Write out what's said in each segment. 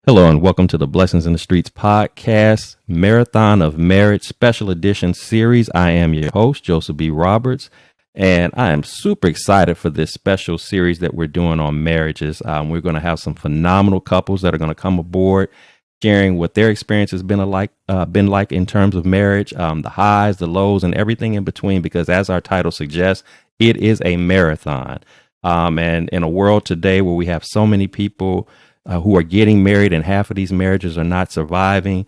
Hello and welcome to the Blessings in the Streets podcast, Marathon of Marriage Special Edition series. I am your host, Joseph B. Roberts, and I am super excited for this special series that we're doing on marriages. We're going to have some phenomenal couples that are going to come aboard, sharing what their experience has been like in terms of marriage, the highs, the lows, and everything in between. Because as our title suggests, it is a marathon. And in a world today where we have so many people who are getting married, and half of these marriages are not surviving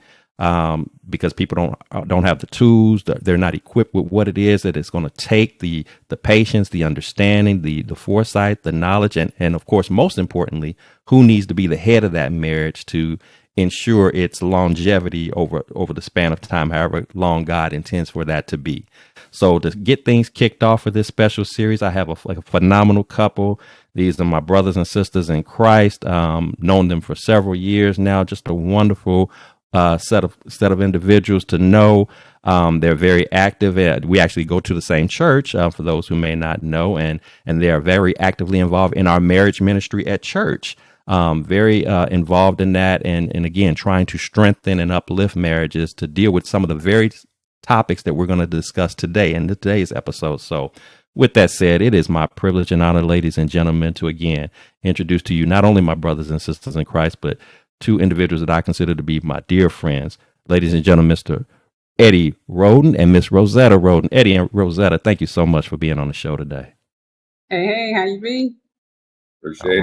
because people don't have the tools. They're not equipped with what it is that it's going to take, the patience, the understanding, the foresight, the knowledge, and of course, most importantly, who needs to be the head of that marriage to ensure its longevity over the span of time, however long God intends for that to be. So to get things kicked off for this special series, I have a phenomenal couple. These are my brothers and sisters in Christ. Known them for several years now. Just a wonderful set of individuals to know. They're very active. We actually go to the same church, for those who may not know, and they are very actively involved in our marriage ministry at church. Very involved in that, and again, trying to strengthen and uplift marriages to deal with some of the very topics that we're going to discuss today in today's episode. So with that said, it is my privilege and honor, ladies and gentlemen, to again introduce to you not only my brothers and sisters in Christ, but two individuals that I consider to be my dear friends. Ladies and gentlemen, Mr. Eddie Roden and Miss Rosetta Roden. Eddie and Rosetta, thank you so much for being on the show today. Hey, how you be? Appreciate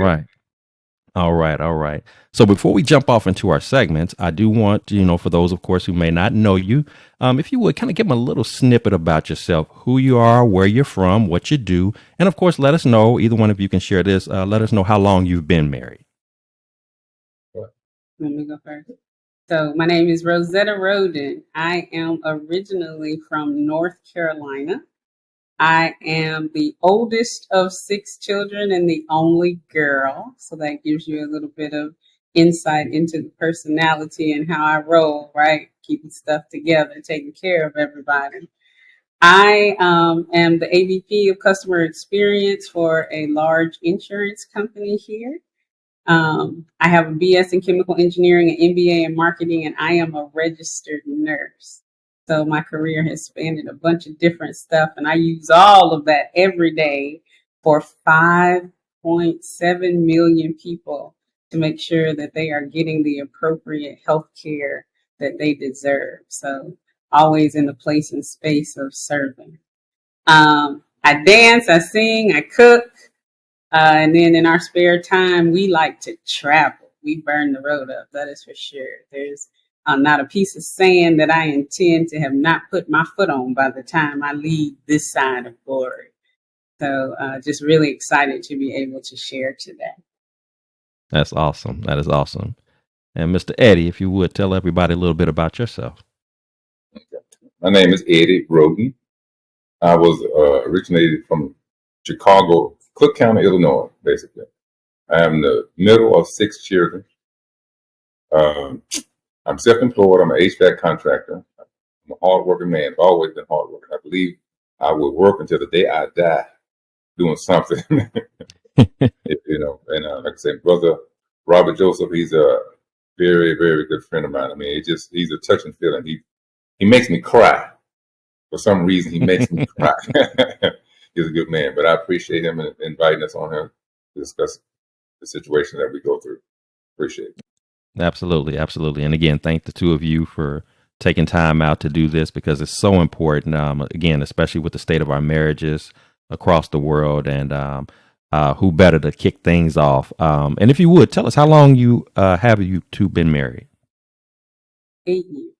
All right. All right. So before we jump off into our segments, I do want, for those, of course, who may not know you, if you would kind of give them a little snippet about yourself, who you are, where you're from, what you do. And of course, let us know, either one of you can share this, let us know how long you've been married. Let me go first. So my name is Rosetta Roden. I am originally from North Carolina. I am the oldest of 6 children and the only girl. So that gives you a little bit of insight into the personality and how I roll, right? Keeping stuff together, taking care of everybody. I am the AVP of customer experience for a large insurance company here. I have a BS in chemical engineering, an MBA in marketing, and I am a registered nurse. So my career has spanned a bunch of different stuff, and I use all of that every day for 5.7 million people to make sure that they are getting the appropriate health care that they deserve. So always in the place and space of serving. I dance, I sing, I cook, and then in our spare time, we like to travel. We burn the road up, that is for sure. There's not a piece of sand that I intend to have not put my foot on by the time I leave this side of glory. So just really excited to be able to share today. That's awesome. That is awesome. And Mr. Eddie, if you would tell everybody a little bit about yourself. My name is Eddie Roden. I was originated from Chicago, Cook County, Illinois, basically. I am the middle of 6 children. I'm self-employed. I'm an HVAC contractor. I'm a hard-working man. I've always been hard-working. I believe I will work until the day I die doing something. And like I said, brother Robert Joseph, he's a very, very good friend of mine. I mean, he's a touching feeling. He makes me cry. For some reason, he makes me cry. He's a good man, but I appreciate him inviting us on here to discuss the situation that we go through. Appreciate it. Absolutely. And again, thank the two of you for taking time out to do this because it's so important. Again, especially with the state of our marriages across the world, and who better to kick things off? And if you would tell us how long have you two been married? 8 years.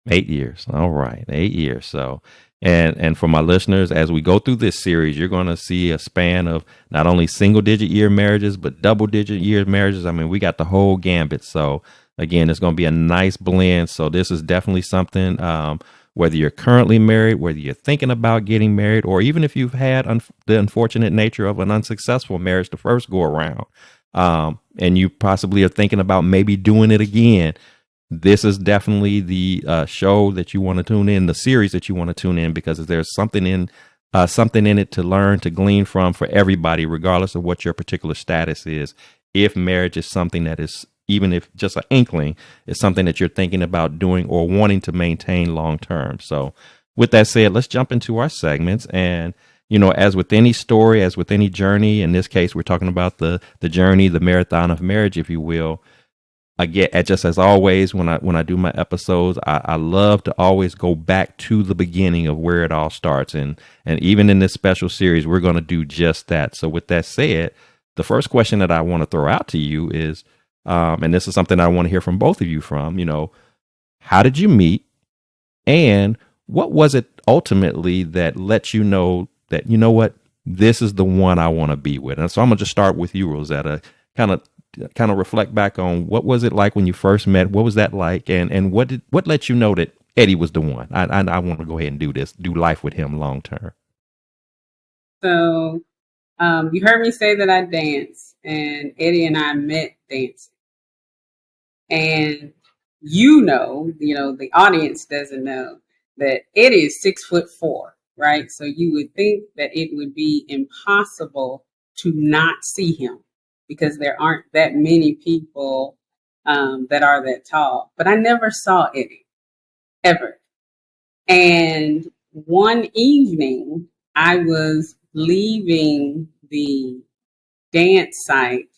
8 years. All right, 8 years. So, and for my listeners, as we go through this series, you're going to see a span of not only single-digit year marriages, but double-digit year marriages. I mean, we got the whole gambit. So, again, it's going to be a nice blend. So, this is definitely something, whether you're currently married, whether you're thinking about getting married, or even if you've had the unfortunate nature of an unsuccessful marriage the first go around, and you possibly are thinking about maybe doing it again. This is definitely the show that you want to tune in, the series that you want to tune in, because there's something in it to learn, to glean from for everybody, regardless of what your particular status is. If marriage is something that is even if just an inkling, is something that you're thinking about doing or wanting to maintain long term. So with that said, let's jump into our segments. And, as with any story, as with any journey, in this case, we're talking about the journey, the marathon of marriage, if you will. Again, just as always, when I do my episodes, I love to always go back to the beginning of where it all starts. And even in this special series, we're going to do just that. So with that said, the first question that I want to throw out to you is, and this is something I want to hear from both of you from, how did you meet? And what was it ultimately that let you know that, what, this is the one I want to be with? And so I'm going to just start with you, Rosetta, kind of reflect back on what was it like when you first met? What was that like? And what let you know that Eddie was the one? I want to go ahead and do life with him long term. So you heard me say that I dance, and Eddie and I met dancing. And the audience doesn't know that Eddie is 6'4", right? So you would think that it would be impossible to not see him because there aren't that many people that are that tall. But I never saw Eddie, ever. And one evening, I was leaving the dance site,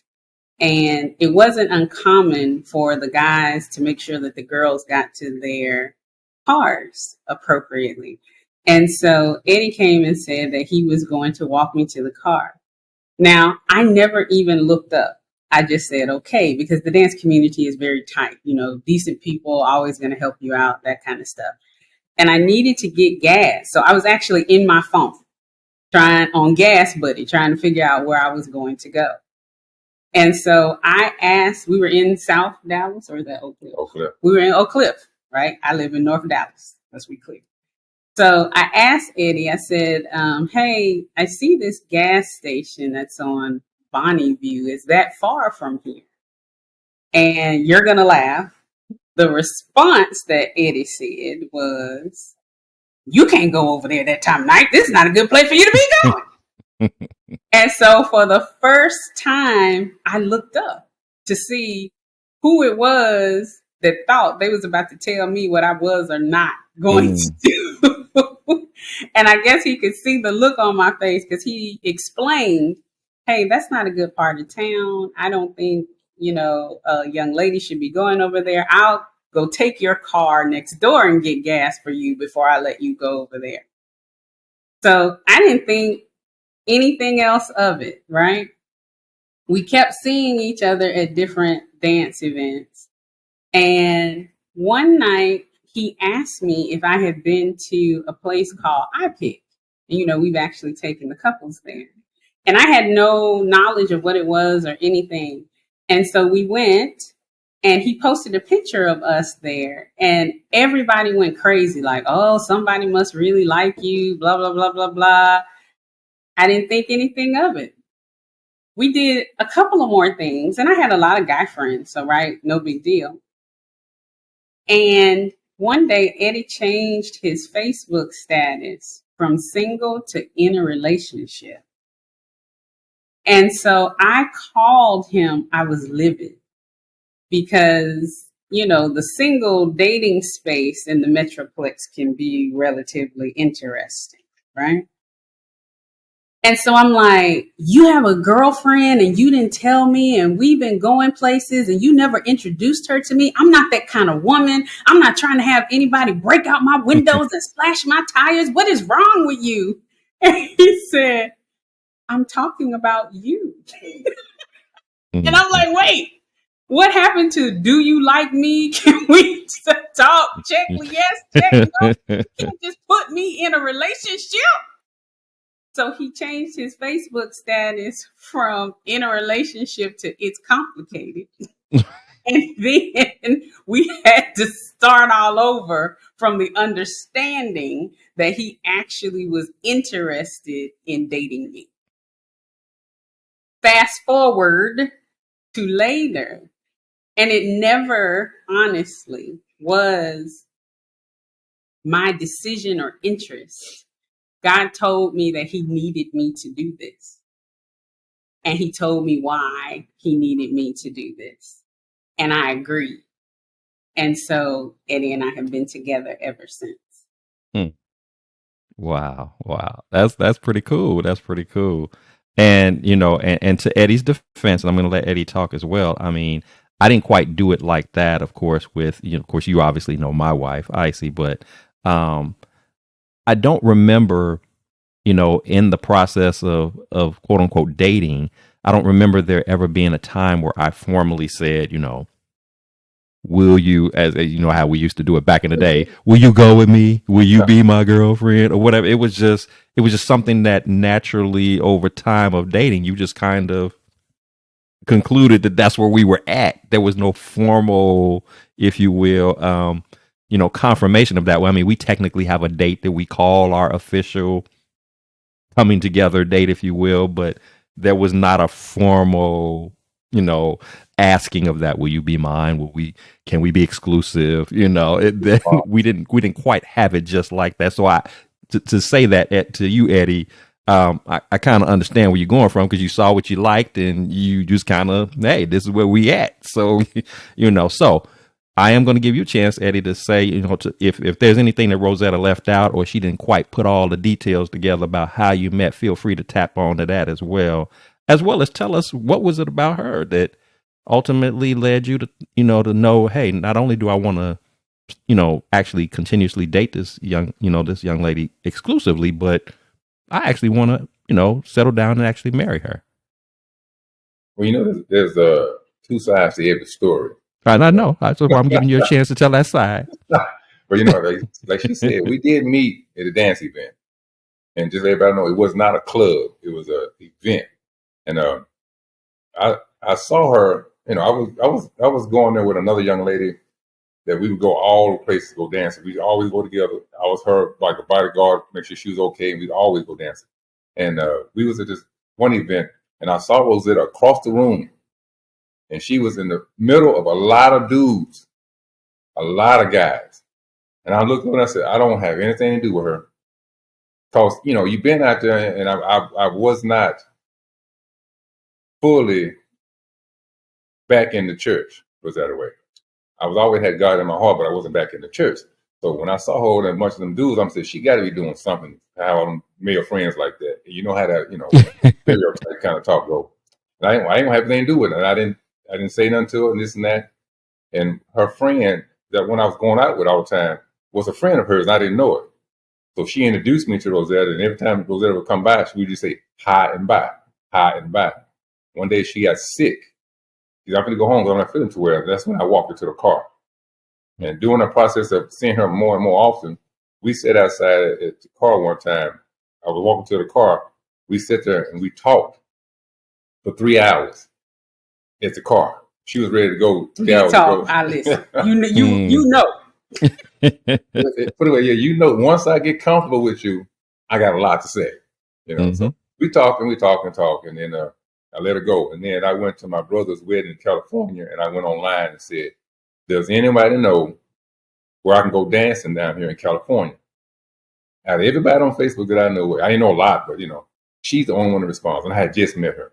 and it wasn't uncommon for the guys to make sure that the girls got to their cars appropriately. And so Eddie came and said that he was going to walk me to the car. Now, I never even looked up. I just said, okay, because the dance community is very tight. Decent people always going to help you out, that kind of stuff. And I needed to get gas. So I was actually in my phone on Gas Buddy, trying to figure out where I was going to go. And so I asked, we were in South Dallas, or is that Oak Cliff? Oak Cliff. We were in Oak Cliff, right? I live in North Dallas. Let's be clear. So I asked Eddie, I said, hey, I see this gas station that's on Bonnie View. Is that far from here? And you're going to laugh. The response that Eddie said was, you can't go over there that time of night. This is not a good place for you to be going. And so for the first time, I looked up to see who it was that thought they was about to tell me what I was or not going to do. And I guess he could see the look on my face because he explained, hey, that's not a good part of town. I don't think, a young lady should be going over there. I'll go take your car next door and get gas for you before I let you go over there. So I didn't think anything else of it, right? We kept seeing each other at different dance events. And one night he asked me if I had been to a place called iPick. We've actually taken the couples there. And I had no knowledge of what it was or anything. And so we went, and he posted a picture of us there, and everybody went crazy, like, oh, somebody must really like you, blah, blah, blah, blah, blah. I didn't think anything of it. We did a couple of more things, and I had a lot of guy friends, so right, no big deal. And one day, Eddie changed his Facebook status from single to in a relationship. And so I called him, I was livid, because, the single dating space in the Metroplex can be relatively interesting, right? And so I'm like, you have a girlfriend and you didn't tell me, and we've been going places and you never introduced her to me. I'm not that kind of woman. I'm not trying to have anybody break out my windows and slash my tires. What is wrong with you? And he said, I'm talking about you. And I'm like, wait, what happened to do you like me? Can we talk? Check yes, check no. You can't just put me in a relationship. So he changed his Facebook status from in a relationship to it's complicated. And then we had to start all over from the understanding that he actually was interested in dating me. Fast forward to later, and it never honestly was my decision or interest. God told me that he needed me to do this. And he told me why he needed me to do this. And I agreed. And so Eddie and I have been together ever since. Hmm. Wow. That's pretty cool. That's pretty cool. And and to Eddie's defense, and I'm going to let Eddie talk as well. I mean, I didn't quite do it like that, of course, with of course you obviously know my wife, Icy, but I don't remember, in the process of quote unquote dating, I don't remember there ever being a time where I formally said, will you, as you know how we used to do it back in the day, will you go with me? Will you be my girlfriend or whatever? It was just something that naturally over time of dating, you just kind of concluded that that's where we were at. There was no formal, if you will, confirmation of that. Well, I mean, we technically have a date that we call our official coming together date, if you will, but there was not a formal, asking of that. Will you be mine? Can we be exclusive? We didn't quite have it just like that. So to say that to you, Eddie, I kind of understand where you're going from, because you saw what you liked and you just kind of, hey, this is where we at. So, so I am going to give you a chance, Eddie, to say, if there's anything that Rosetta left out or she didn't quite put all the details together about how you met, feel free to tap onto that as well as tell us what was it about her that ultimately led you to, to know, hey, not only do I want to, actually continuously date this young lady exclusively, but I actually want to, settle down and actually marry her. Well, there's two sides to every story. I know. That's why I'm giving you a chance to tell that side. But like she said, we did meet at a dance event, and just let everybody know, it was not a club; it was a event. And I saw her. I was going there with another young lady that we would go all the places to go dancing. We'd always go together. I was her like a bodyguard, make sure she was okay, and we'd always go dancing. And we was at this one event, and I saw Rosetta across the room, and she was in the middle of a lot of dudes, a lot of guys. And I looked at her and I said, I don't have anything to do with her. Because, you've been out there, and I was not fully back in the church, was that a way. I was always had God in my heart, but I wasn't back in the church. So when I saw her and a bunch of them dudes, I'm saying, she got to be doing something. How them male friends like that. You know how that, stereotype kind of talk go. And I ain't gonna have anything to do with it. And I didn't say nothing to her and this and that. And her friend that when I was going out with all the time was a friend of hers, and I didn't know it. So she introduced me to Rosetta, and every time Rosetta would come by, she would just say, hi and bye, hi and bye. One day she got sick. She's I'm going to go home because I'm not feeling too well. That's when I walked her to the car. And during the process of seeing her more and more often, we sat outside at the car one time. I was walking to the car. We sat there and we talked for 3 hours at the car. She was ready to go 3 hours ago. I listen. You know. Put it away, yeah, once I get comfortable with you, I got a lot to say. So we talk, and then I let her go. And then I went to my brother's wedding in California, and I went online and said, does anybody know where I can go dancing down here in California? Out of everybody on Facebook that I know, I didn't know a lot, but she's the only one that responds. And I had just met her.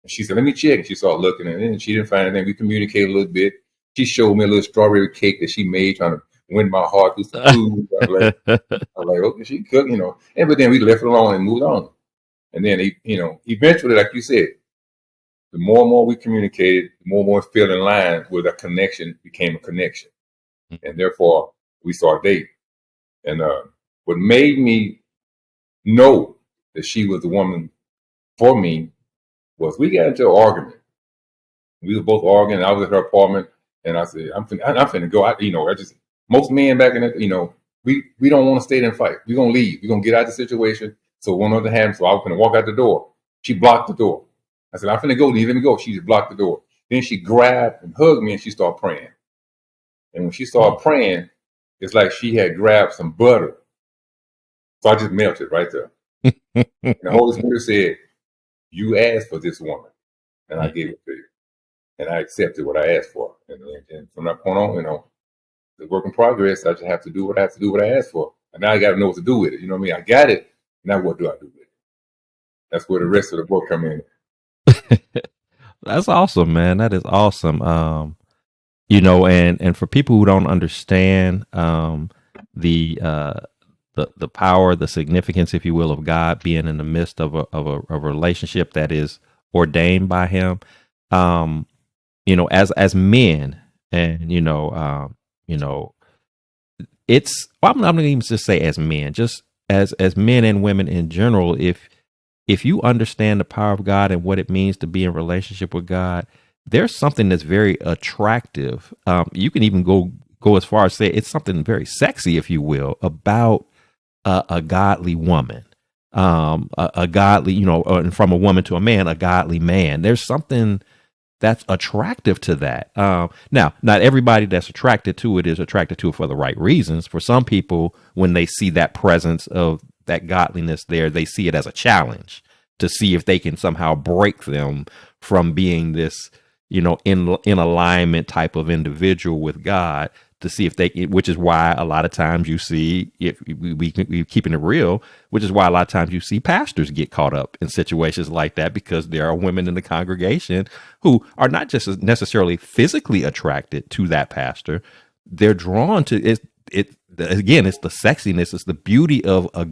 And she said, let me check. And she started looking, and she didn't find anything. We communicated a little bit. She showed me a little strawberry cake that she made, trying to win my heart through some food. I was like, okay, she cooked, but then we left it alone and moved on. And then, eventually, like you said, the more and more we communicated, the more and more fell in line with a connection became a connection. And therefore, we started dating. And what made me know that she was the woman for me was we got into an argument. We were both arguing. I was at her apartment, and I said, I'm finna go. Most men back in the, we don't want to stay there and fight. We're going to leave. We're going to get out of the situation. So one other hand, so I was going to walk out the door. She blocked the door. I said, I'm finna go, leave, let me go. She just blocked the door. Then she grabbed and hugged me, and she started praying. And when she started praying, it's like she had grabbed some butter. So I just melted right there. And the Holy Spirit said, you asked for this woman, and I gave it to you. And I accepted what I asked for. And from that point on, the work in progress, I just have to do what I have to do, what I asked for. And now I got to know what to do with it. You know what I mean? I got it. Now what do I do with it? That's where the rest of the book come in. That's awesome, man. That is awesome. And for people who don't understand the the power, the significance, if you will, of God being in the midst of a relationship that is ordained by Him, as men, and it's well, I'm not going to even just say as men, just as men and women in general. If you understand the power of God and what it means to be in relationship with God, there's something that's very attractive. You can even go as far as say it's something very sexy, if you will, about a godly woman, a godly, and from a woman to a man, a godly man. There's something that's attractive to that. Now, not everybody that's attracted to it is attracted to it for the right reasons. For some people, when they see that presence of that godliness there, they see it as a challenge to see if they can somehow break them from being this, in alignment type of individual with God, to see if they, which is why a lot of times you see, if we keeping it real, which is why a lot of times you see pastors get caught up in situations like that, because there are women in the congregation who are not just necessarily physically attracted to that pastor. They're drawn to it. Again, it's the sexiness, it's the beauty of a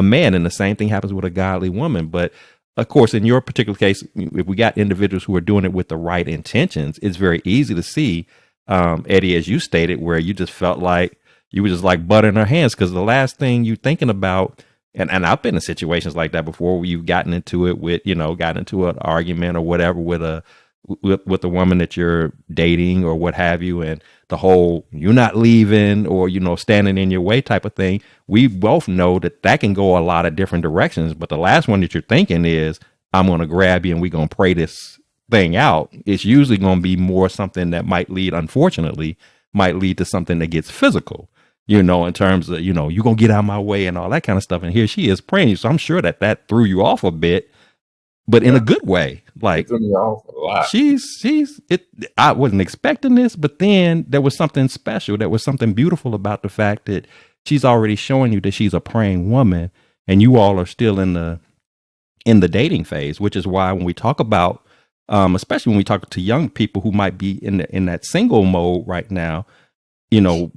man. And the same thing happens with a godly woman. But of course, in your particular case, if we got individuals who are doing it with the right intentions, it's very easy to see, Eddie, as you stated, where you just felt like you were just like butter in her hands, because the last thing you're thinking about, and I've been in situations like that before, where you've gotten into it with, gotten into an argument or whatever with a woman that you're dating or what have you, and the whole "you're not leaving" or standing in your way type of thing. We both know that can go a lot of different directions, but the last one that you're thinking is, "I'm going to grab you and we're going to pray this thing out." It's usually going to be more something that unfortunately might lead to something that gets physical, in terms of, you're going to get out of my way and all that kind of stuff. And here she is praying. So I'm sure that threw you off a bit, but in a good way. Like, it threw me off a lot. I wasn't expecting this, but then there was something special. There was something beautiful about the fact that she's already showing you that she's a praying woman, and you all are still in the dating phase, which is why when we talk about, especially when we talk to young people who might be in that single mode right now, you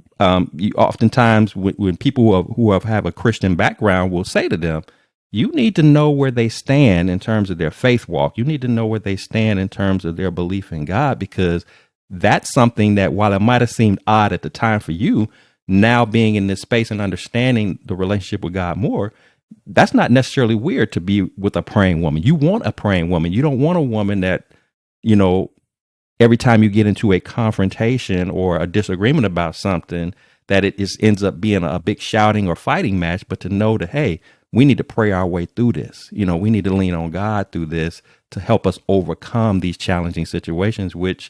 oftentimes when people who have a Christian background will say to them, you need to know where they stand in terms of their faith walk. You need to know where they stand in terms of their belief in God, because that's something that, while it might have seemed odd at the time for you, now being in this space and understanding the relationship with God more, that's not necessarily weird to be with a praying woman. You want a praying woman. You don't want a woman that, every time you get into a confrontation or a disagreement about something, that it ends up being a big shouting or fighting match, but to know that, hey, we need to pray our way through this. We need to lean on God through this to help us overcome these challenging situations, which,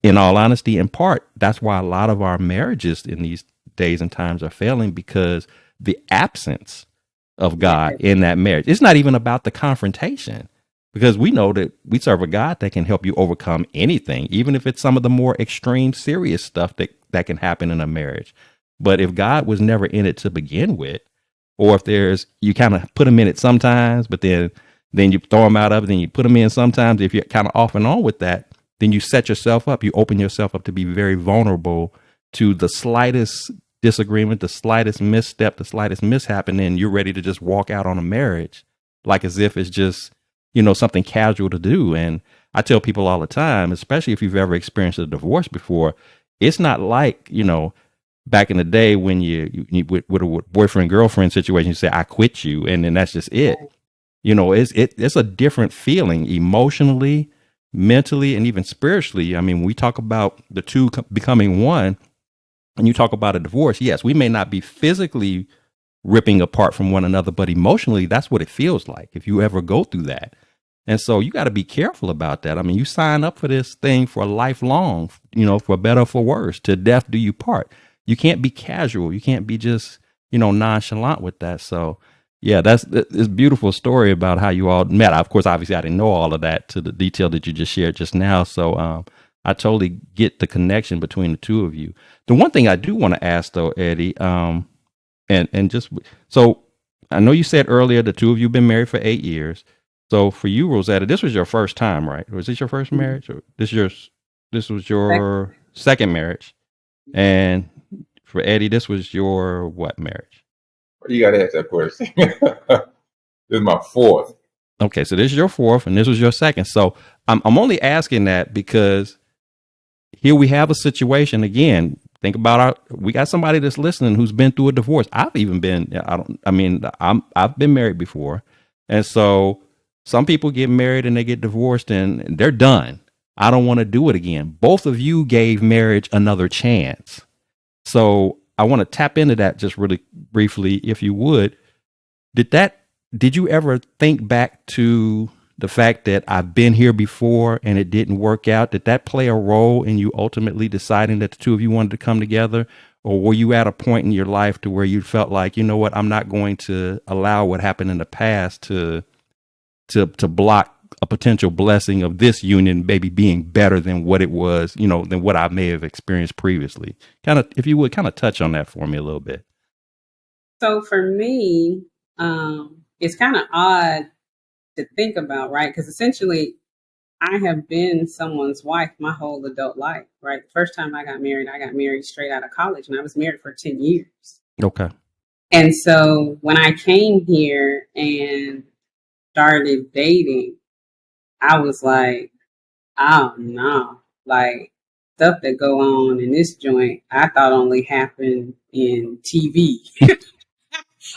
in all honesty, in part, that's why a lot of our marriages in these days and times are failing, because the absence of God in that marriage. It's not even about the confrontation, because we know that we serve a God that can help you overcome anything, even if it's some of the more extreme, serious stuff that can happen in a marriage. But if God was never in it to begin with, or if you kind of put him in it sometimes, but then you throw him out of it, then you put him in sometimes, if you're kind of off and on with that, then you set yourself up, you open yourself up to be very vulnerable to the slightest disagreement, the slightest misstep, the slightest mishap, and then you're ready to just walk out on a marriage like as if it's just, something casual to do. And I tell people all the time, especially if you've ever experienced a divorce before, it's not like, back in the day when you with a boyfriend girlfriend situation, you say, "I quit you," and then that's just it. It's a different feeling emotionally, mentally, and even spiritually. I mean, when we talk about the two becoming one, and you talk about a divorce, yes, we may not be physically ripping apart from one another, but emotionally, that's what it feels like if you ever go through that. And so you got to be careful about that. I mean, you sign up for this thing for lifelong, for better or for worse, to death do you part. You can't be casual. You can't be just, nonchalant with that. So, yeah, that's this beautiful story about how you all met. Of course, obviously, I didn't know all of that to the detail that you just shared just now. So I totally get the connection between the two of you. The one thing I do want to ask, though, Eddie, and just so I know you said earlier the two of you have been married for 8 years. So for you, Rosetta, this was your first time, right? Was this your first marriage, or this is yours? This was your second marriage. And for Eddie, this was your what marriage? You got to ask that question. This is my fourth. Okay, so this is your fourth, and this was your second. So I'm only asking that because here we have a situation again. Think about we got somebody that's listening who's been through a divorce. I've even been. I've been married before, and so some people get married and they get divorced and they're done. I don't want to do it again. Both of you gave marriage another chance. So I want to tap into that just really briefly, if you would. Did you ever think back to the fact that I've been here before and it didn't work out? Did that play a role in you ultimately deciding that the two of you wanted to come together? Or were you at a point in your life to where you felt like, you know what, I'm not going to allow what happened in the past to block a potential blessing of this union maybe being better than what it was, than what I may have experienced previously? Kind of, if you would kind of touch on that for me a little bit. So for me, it's kind of odd to think about, right? Because essentially, I have been someone's wife my whole adult life, right? First time I got married straight out of college, and I was married for 10 years. Okay. And so when I came here and started dating, I was like, oh no, like stuff that go on in this joint, I thought only happened in TV.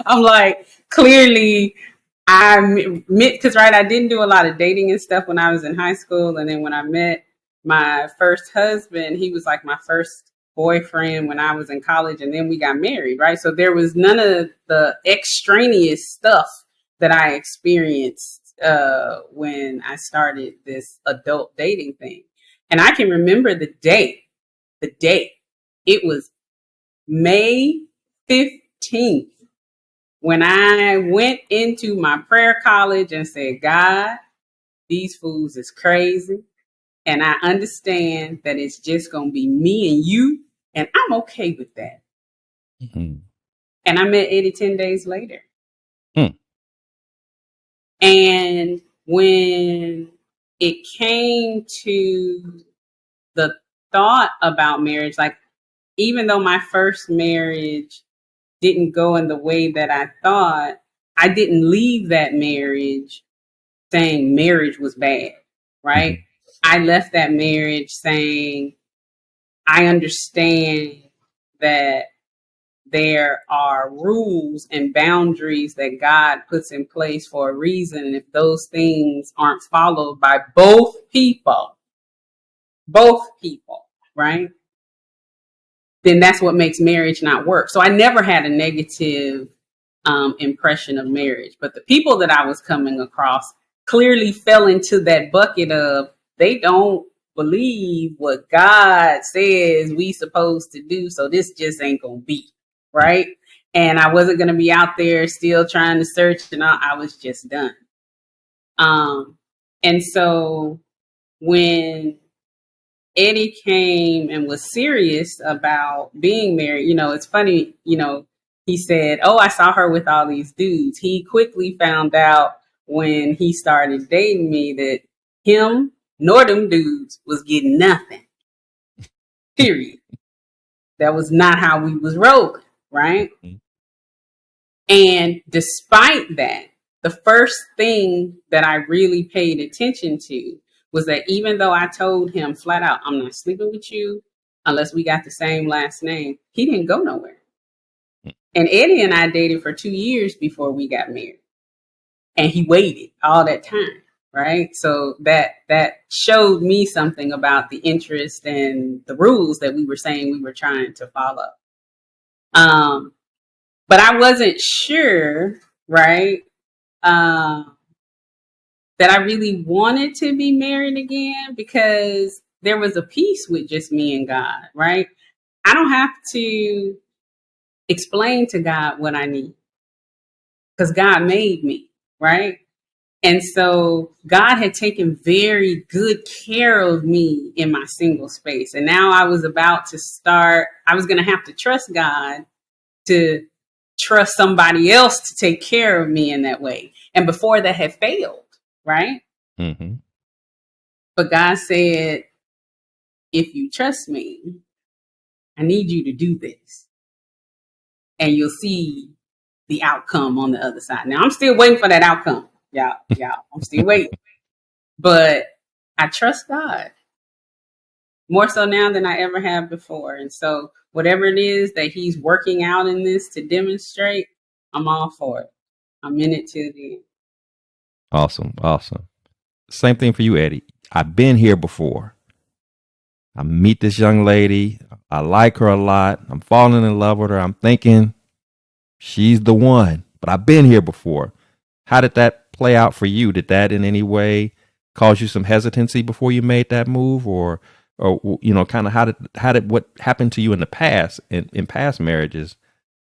I'm like, clearly I met, because right, I didn't do a lot of dating and stuff when I was in high school. And then when I met my first husband, he was like my first boyfriend when I was in college. And then we got married, right? So there was none of the extraneous stuff that I experienced when I started this adult dating thing. And I can remember the day. It was May 15th. When I went into my prayer college and said, God, these fools is crazy. And I understand that it's just going to be me and you. And I'm okay with that. Mm-hmm. And I met Eddie 10 days later. Hmm. And when it came to the thought about marriage, like even though my first marriage didn't go in the way that I thought, I didn't leave that marriage saying marriage was bad, right? Mm-hmm. I left that marriage saying, I understand that there are rules and boundaries that God puts in place for a reason. And if those things aren't followed by both people, right? Then that's what makes marriage not work. So I never had a negative impression of marriage, but the people that I was coming across clearly fell into that bucket of they don't believe what God says we supposed to do. So this just ain't gonna be right. And I wasn't gonna be out there still trying to search, and I was just done. And so when Eddie came and was serious about being married, it's funny, he said, oh, I saw her with all these dudes. He quickly found out when he started dating me that him nor them dudes was getting nothing. Period. That was not how we was rolling, right? Mm-hmm. And despite that, the first thing that I really paid attention to was that even though I told him flat out, I'm not sleeping with you unless we got the same last name, he didn't go nowhere. And Eddie and I dated for 2 years before we got married. And he waited all that time, right? So that showed me something about the interest and the rules that we were saying we were trying to follow. But I wasn't sure, right, that I really wanted to be married again, because there was a peace with just me and God, right? I don't have to explain to God what I need because God made me, right? And so God had taken very good care of me in my single space. And now I was about to start, I was going to have to trust God to trust somebody else to take care of me in that way. And before that had failed, right? Mm-hmm. But God said, if you trust me, I need you to do this. And you'll see the outcome on the other side. Now, I'm still waiting for that outcome. Y'all, I'm still waiting. But I trust God more so now than I ever have before. And so whatever it is that he's working out in this to demonstrate, I'm all for it. I'm in it till the end. Awesome. Awesome. Same thing for you, Eddie. I've been here before. I meet this young lady. I like her a lot. I'm falling in love with her. I'm thinking she's the one, but I've been here before. How did that play out for you? Did that in any way cause you some hesitancy before you made that move, or kind of how did what happened to you in the past in past marriages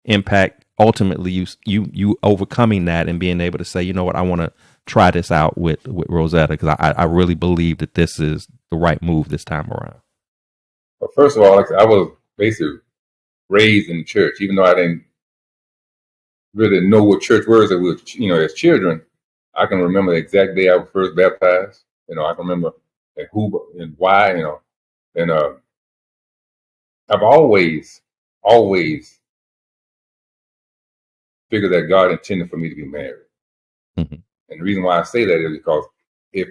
impact ultimately you overcoming that and being able to say, you know what, I want to try this out with Rosetta because I really believe that this is the right move this time around. Well, first of all, like I said, I was basically raised in church, even though I didn't really know what church was. It was, as children, I can remember the exact day I was first baptized. I can remember who and why. And I've always figured that God intended for me to be married. Mm-hmm. And the reason why I say that is because if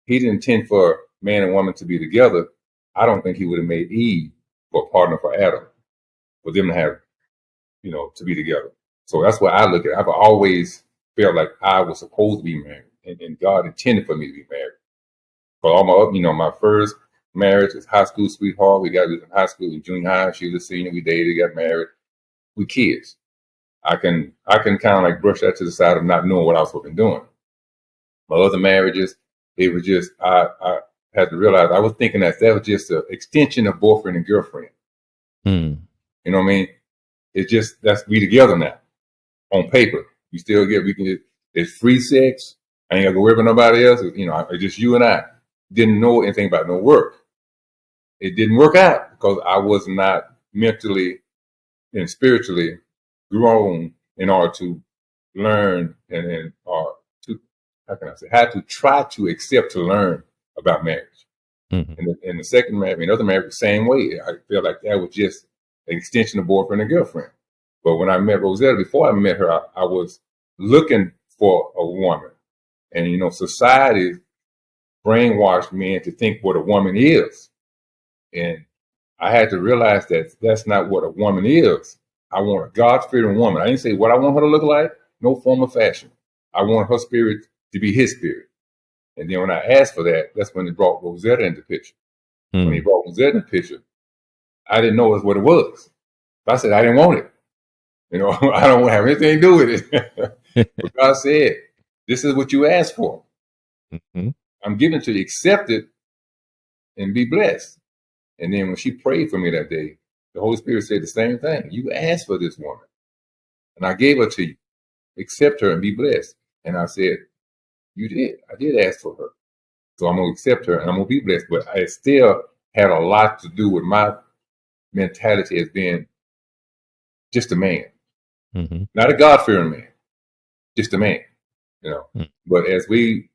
he didn't intend for man and woman to be together, I don't think he would have made Eve for a partner for Adam, for them to have, to be together. So that's what I look at. I've always felt like I was supposed to be married, and God intended for me to be married. But all my first marriage was high school sweetheart. We was in high school, in junior high. She was a senior. We dated, got married. We kids. I can kind of like brush that to the side of not knowing what I was supposed to be doing. My other marriages, it was just I had to realize I was thinking that was just an extension of boyfriend and girlfriend. Mm. You know what I mean? It's just that's we together now. On paper, we can get it's free sex. I ain't got to worry about nobody else. It's just you and I. Didn't know anything about no work. It didn't work out because I was not mentally and spiritually grown in order to learn and to how can I say had to try to accept to learn about marriage. Mm-hmm. And the second marriage, another marriage, the same way. I feel like that was just an extension of boyfriend and girlfriend. But when I met Rosetta, before I met her, I was looking for a woman. And, society brainwashed men to think what a woman is. And I had to realize that that's not what a woman is. I want a God-fearing woman. I didn't say what I want her to look like, no form of fashion. I want her spirit to be his spirit. And then when I asked for that, that's when they brought Rosetta into the picture. Mm. When he brought Rosetta in the picture, I didn't know what it was. I said, I didn't want it. I don't have anything to do with it. But God said, this is what you asked for. Mm-hmm. I'm giving it to you. Accept it and be blessed. And then when she prayed for me that day, the Holy Spirit said the same thing. You asked for this woman, and I gave her to you. Accept her and be blessed. And I said, you did. I did ask for her. So I'm going to accept her and I'm going to be blessed. But I still had a lot to do with my mentality as being just a man. Mm-hmm. Not a God-fearing man, just a man. Mm-hmm. But as we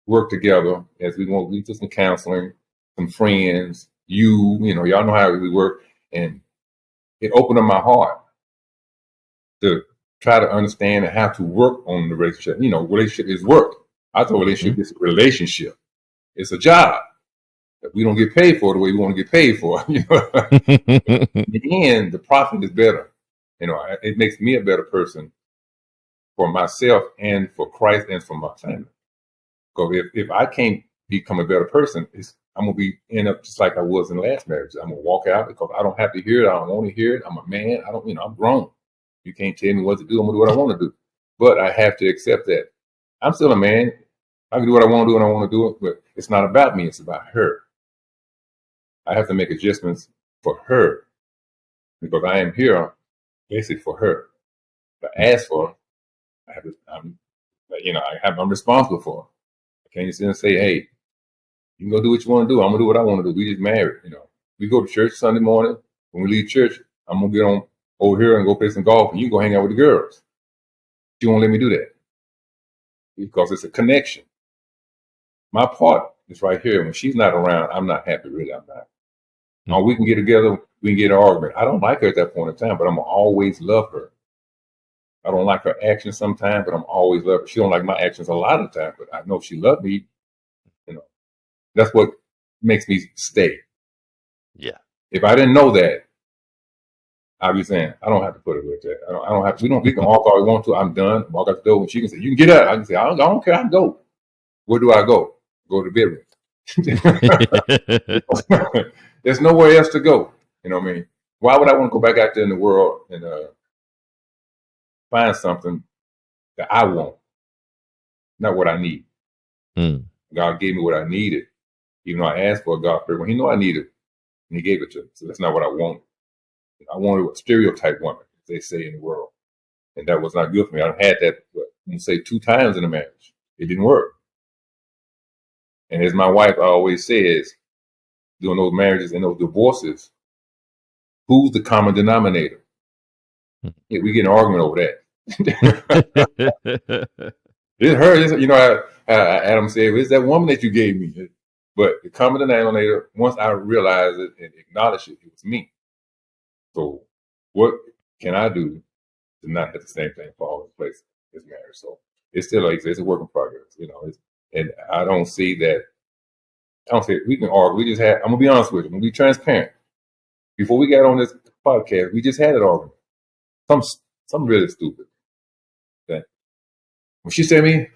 work together, as we did some counseling, some friends, y'all know how we work, and it opened up my heart to try to understand and how to work on the relationship. Relationship is work. I thought relationship is a relationship. It's a job that we don't get paid for the way we want to get paid for. In the end, the profit is better. It makes me a better person for myself and for Christ and for my family. Because if I can't become a better person, I'm gonna end up just like I was in the last marriage. I'm gonna walk out because I don't have to hear it. I don't want to hear it. I'm a man. I'm grown. You can't tell me what to do. I'm gonna do what I want to do. But I have to accept that I'm still a man. I can do what I want to do and I want to do it. But it's not about me. It's about her. I have to make adjustments for her because I am here basically for her. If I ask for her, I'm responsible for her. I can't just sit and say, hey, you can go do what you want to do. I'm gonna do what I want to do. We just married, We go to church Sunday morning. When we leave church, I'm gonna get on over here and go play some golf, and you can go hang out with the girls. She won't let me do that because it's a connection. My part is right here. When she's not around, I'm not happy. Really, I'm not. Or we can get together, we can get an argument. I don't like her at that point in time, but I'm gonna always love her. I don't like her actions sometimes, but I'm always love her. She don't like my actions a lot of the time, but I know she loved me. You know, that's what makes me stay. Yeah. If I didn't know that, I'd be saying, I don't have to put it with that. I don't have to. We can argue all we want to. I'm done. Walk out the door. When she can say, you can get up. I can say, I don't care. I can go. Where do I go? Go to the bedroom. There's nowhere else to go. You know what I mean? Why would I want to go back out there in the world and find something that I want, not what I need? God gave me what I needed. Even though I asked for God first, when He knew I needed it, and He gave it to me. So that's not what I wanted. I wanted a stereotype woman, as they say in the world. And that was not good for me. I've had that, I'm gonna say 2 times in a marriage. It didn't work. And as my wife always says, doing those marriages and those divorces, who's the common denominator? Yeah, we get an argument over that. It's her. You know, Adam said, it's that woman that you gave me. But the common denominator, once I realized it and acknowledged it, it was me. So what can I do to not have the same thing fall in place as marriage? So it's still like it's a work in progress, you know. And I don't see that. I don't say we can argue. We just had. I'm gonna be honest with you. I'm gonna be transparent. Before we got on this podcast, we just had an argument. Some really stupid. Okay? When she said to me,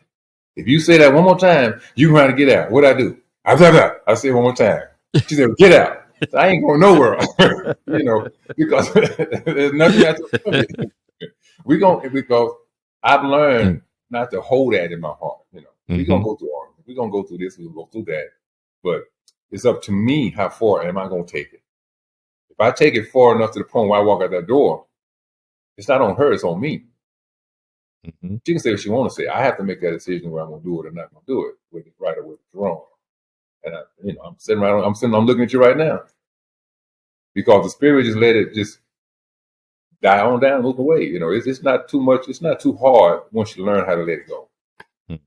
if you say that one more time, you can try to get out. What I do? I say it one more time. She said, get out. So I ain't going nowhere. You know, because there's nothing else to do. Because I've learned not to hold that in my heart. You know, we're gonna go through arguments. We're gonna go through this. We're gonna go through that. But it's up to me how far am I gonna take it. If I take it far enough to the point where I walk out that door, it's not on her. It's on me. She can say what she want to say. I have to make that decision where I'm gonna do it or not gonna do it, whether it's right or whether it's wrong. And I'm looking at you right now. Because the spirit just let it just die on down, move away. You know, it's not too much, it's not too hard once you learn how to let it go. The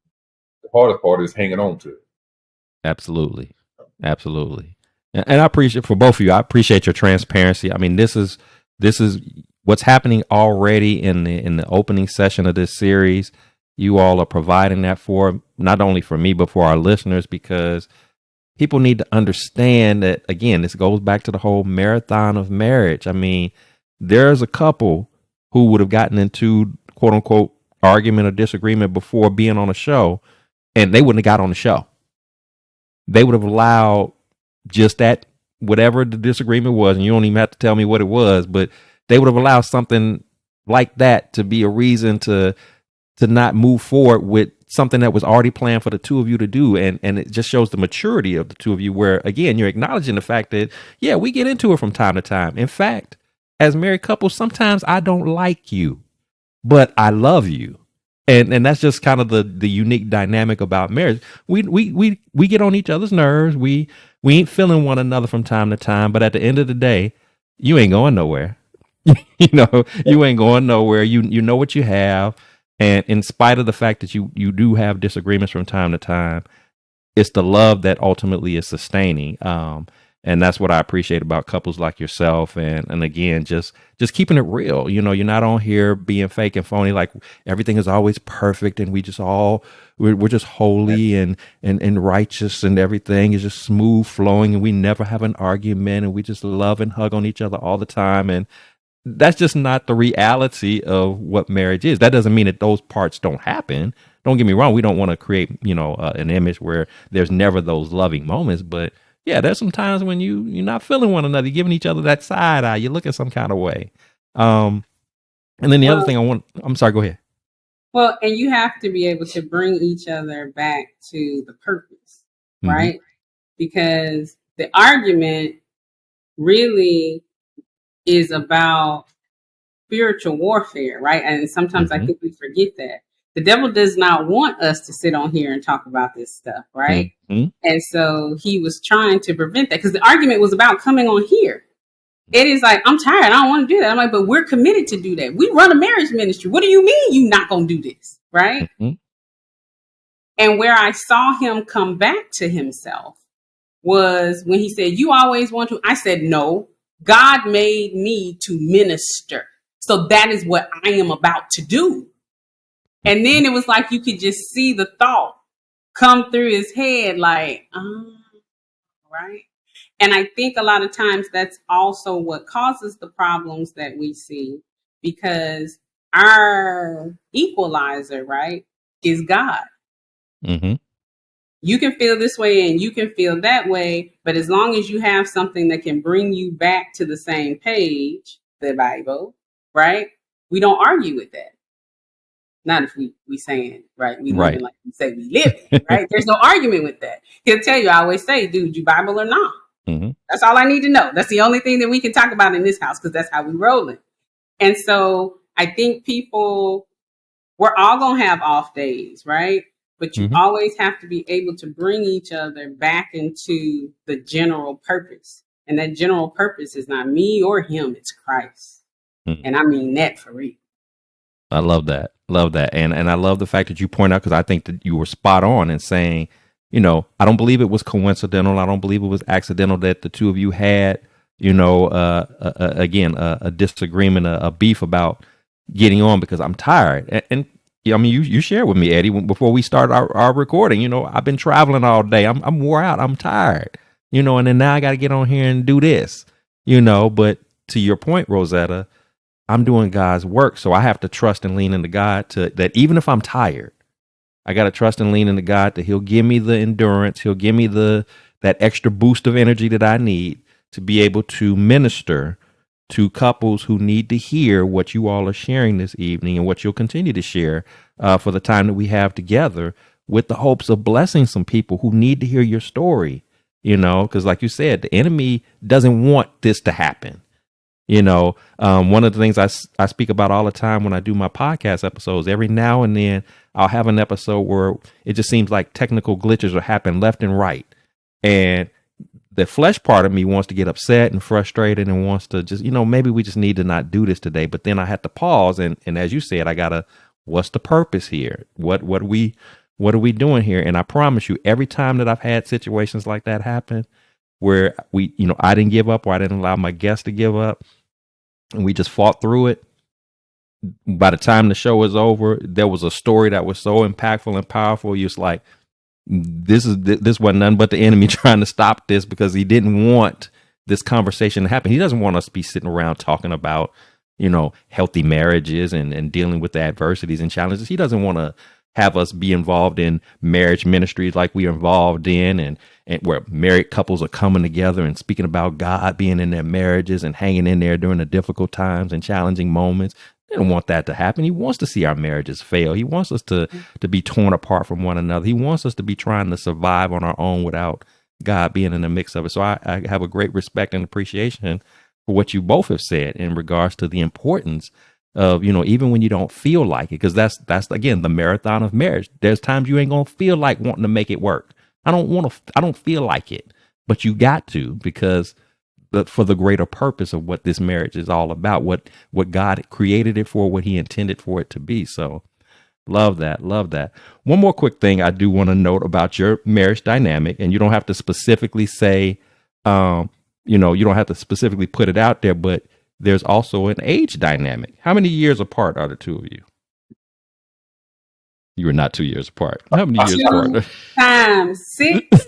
hardest part is hanging on to it. Absolutely. And I appreciate, for both of you, I appreciate your transparency. I mean, this is what's happening already in the opening session of this series. You all are providing that for not only for me, but for our listeners, because people need to understand that, again, this goes back to the whole marathon of marriage. I mean, there's a couple who would have gotten into quote unquote argument or disagreement before being on a show, and they wouldn't have got on the show. They would have allowed just that, whatever the disagreement was, and you don't even have to tell me what it was, but they would have allowed something like that to be a reason to not move forward with something that was already planned for the two of you to do. And it just shows the maturity of the two of you, where, again, you're acknowledging the fact that, yeah, we get into it from time to time. In fact, as married couples, sometimes I don't like you, but I love you. And that's just kind of the unique dynamic about marriage. We get on each other's nerves. We ain't feeling one another from time to time, but at the end of the day, you ain't going nowhere. You ain't going nowhere. You know what you have. And in spite of the fact that you do have disagreements from time to time, it's the love that ultimately is sustaining. And that's what I appreciate about couples like yourself. And again, just keeping it real. You know, you're not on here being fake and phony, like everything is always perfect and we're just holy and righteous and everything is just smooth flowing and we never have an argument and we just love and hug on each other all the time. And that's just not the reality of what marriage is. That doesn't mean that those parts don't happen. Don't get me wrong. We don't want to create, an image where there's never those loving moments. But yeah, there's some times when you're not feeling one another, you're giving each other that side eye. You look at some kind of way. And then the other thing I'm sorry, go ahead. Well, and you have to be able to bring each other back to the purpose, right? Because the argument really is about spiritual warfare, right? And sometimes I think we forget that. The devil does not want us to sit on here and talk about this stuff, right? And so he was trying to prevent that because the argument was about coming on here. It is like, I'm tired. I don't want to do that. I'm like, but we're committed to do that. We run a marriage ministry. What do you mean you not going to do this, right? And where I saw him come back to himself was when he said, you always want to. I said, no, God made me to minister. So that is what I am about to do. And then it was like you could just see the thought come through his head like, right. And I think a lot of times that's also what causes the problems that we see, because our equalizer, right, is God. Mm-hmm. You can feel this way and you can feel that way, but as long as you have something that can bring you back to the same page, the Bible, right, we don't argue with that. Not if we saying, right, we living Right. like we say we living, right? There's no argument with that. He'll tell you, I always say, dude, you Bible or not? Mm-hmm. That's all I need to know. That's the only thing that we can talk about in this house, because that's how we rolling. And so I think people, we're all going to have off days, right? But you always have to be able to bring each other back into the general purpose. And that general purpose is not me or him, it's Christ. Mm-hmm. And I mean that for real. I love that. Love that. And I love the fact that you point out, because I think that you were spot on in saying, you know, I don't believe it was coincidental. I don't believe it was accidental that the two of you had, you know, a disagreement, a beef about getting on, because I'm tired. And I mean, you shared with me, Eddie, before we started our recording, you know, I've been traveling all day. I'm wore out. I'm tired, you know, and then now I got to get on here and do this, you know. But to your point, Rosetta, I'm doing God's work. So I have to trust and lean into God that even if I'm tired, I got to trust and lean into God that he'll give me the endurance. He'll give me that extra boost of energy that I need to be able to minister to couples who need to hear what you all are sharing this evening and what you'll continue to share for the time that we have together, with the hopes of blessing some people who need to hear your story, you know, because like you said, the enemy doesn't want this to happen. You know, one of the things I speak about all the time when I do my podcast episodes, every now and then I'll have an episode where it just seems like technical glitches are happening left and right. And the flesh part of me wants to get upset and frustrated and wants to just, you know, maybe we just need to not do this today. But then I had to pause. And as you said, what's the purpose here? What are we doing here? And I promise you, every time that I've had situations like that happen, where I didn't give up, or I didn't allow my guests to give up, and we just fought through it. By the time the show was over, there was a story that was so impactful and powerful. You're just like, this wasn't nothing but the enemy trying to stop this, because he didn't want this conversation to happen. He doesn't want us to be sitting around talking about, you know, healthy marriages and dealing with the adversities and challenges. He doesn't want to have us be involved in marriage ministries like we are involved in, and where married couples are coming together and speaking about God being in their marriages and hanging in there during the difficult times and challenging moments. He don't want that to happen. He wants to see our marriages fail. He wants us to be torn apart from one another. He wants us to be trying to survive on our own without God being in the mix of it. So I have a great respect and appreciation for what you both have said in regards to the importance of, you know, even when you don't feel like it, because that's again the marathon of marriage. There's times you ain't gonna feel like wanting to make it work. I don't feel like it, but you got to, because for the greater purpose of what this marriage is all about, what God created it for, what he intended for it to be. So love that. One more quick thing I do want to note about your marriage dynamic, and you don't have to specifically say, you don't have to specifically put it out there, but there's also an age dynamic. How many years apart are the two of you? You were not 2 years apart. How many years apart? Times 6.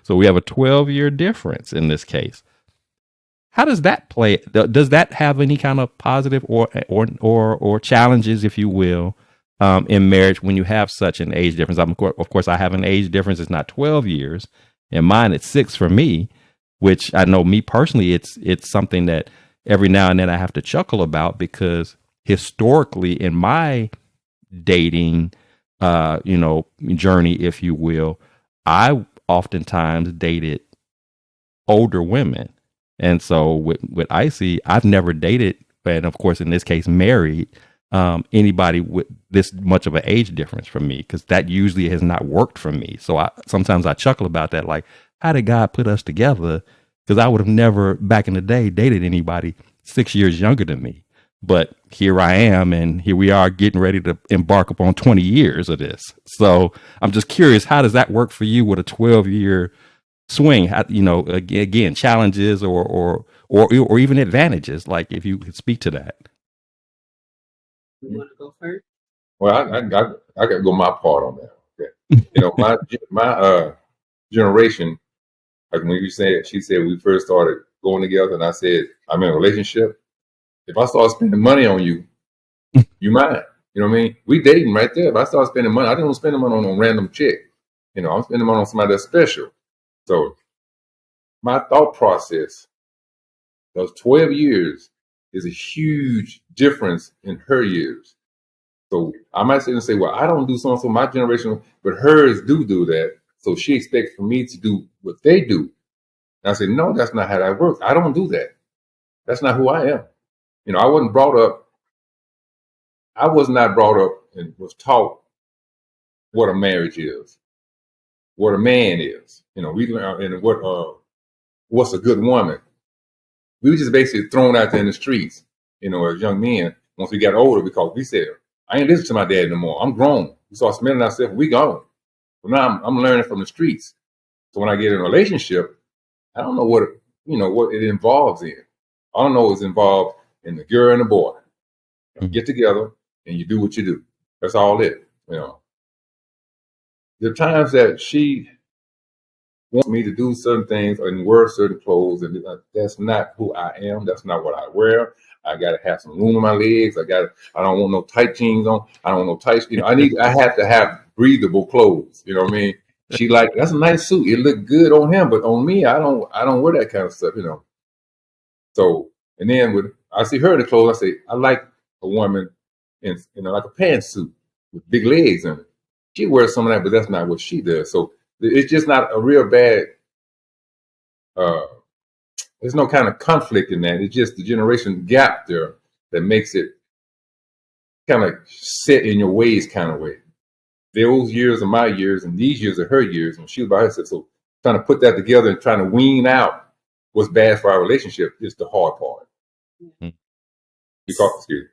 So we have a 12-year difference in this case. How does that play? Does that have any kind of positive or challenges, if you will, in marriage when you have such an age difference? Of course, I have an age difference. It's not 12 years. And mine, it's 6 for me, which I know me personally, it's something that every now and then I have to chuckle about, because historically in my dating, journey, if you will, I oftentimes dated older women. And so with Icy, I've never dated, and of course, in this case, married anybody with this much of an age difference from me, because that usually has not worked for me. So sometimes I chuckle about that. Like, how did God put us together? Because I would have never back in the day dated anybody 6 years younger than me. But here I am, and here we are getting ready to embark upon 20 years of this. So I'm just curious, how does that work for you with a 12-year swing, again, challenges or even advantages, like if you could speak to that. You want to go first? Well, I got to go my part on that. Okay. My generation, like when she said we first started going together, and I said I'm in a relationship. If I start spending money on you, you mine. You know what I mean? We dating right there. If I start spending money, I didn't spend money on a random chick. I'm spending money on somebody that's special. So my thought process, those 12 years is a huge difference in her years. So I might sit and say, well, I don't do so and so my generation, but hers do that. So she expects for me to do what they do. And I said, no, that's not how that works. I don't do that. That's not who I am. I was not brought up and was taught what a marriage is, what a man is. We learn and what's a good woman. We were just basically thrown out there in the streets, as young men once we got older, because we said, I ain't listening to my dad no more. I'm grown. We start spending ourselves, we gone. But now I'm learning from the streets. So when I get in a relationship, I don't know what it involves in. I don't know what's involved in the girl and the boy. Get together and you do what you do. That's all it. The times that she wants me to do certain things and wear certain clothes, and that's not who I am. That's not what I wear. I gotta have some room in my legs. I don't want no tight jeans on. I don't want no tight. I have to have breathable clothes. You know what I mean? She that's a nice suit. It looked good on him, but on me, I don't wear that kind of stuff. So, and then when I see her in the clothes, I say, I like a woman in like a pantsuit with big legs in it. She wears some of that, but that's not what she does. So it's just not a real bad. There's no kind of conflict in that. It's just the generation gap there that makes it kind of set in your ways kind of way. Those years are my years, and these years are her years, and she was by herself. So trying to put that together and trying to wean out what's bad for our relationship is the hard part. Mm-hmm. Because you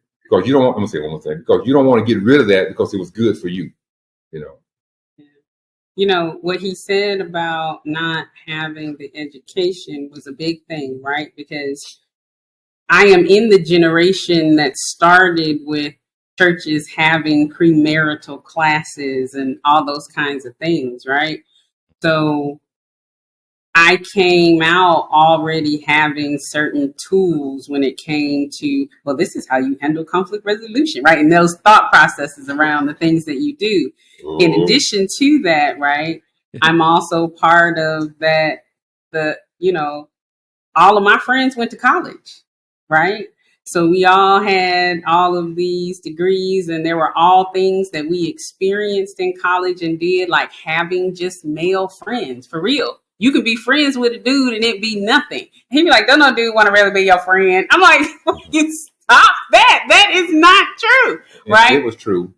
don't want. I'm gonna say one more thing. Because you don't want to get rid of that because it was good for you. What he said about not having the education was a big thing, right? Because I am in the generation that started with churches having premarital classes and all those kinds of things, right? So I came out already having certain tools when it came to, well, this is how you handle conflict resolution, right? And those thought processes around the things that you do. In addition to that, right, I'm also part of that, all of my friends went to college, right? So we all had all of these degrees, and there were all things that we experienced in college and did, like having just male friends, for real. You could be friends with a dude and it be nothing. He'd be like, don't no dude want to really be your friend. I'm like, you stop that. That is not true, right? It was true.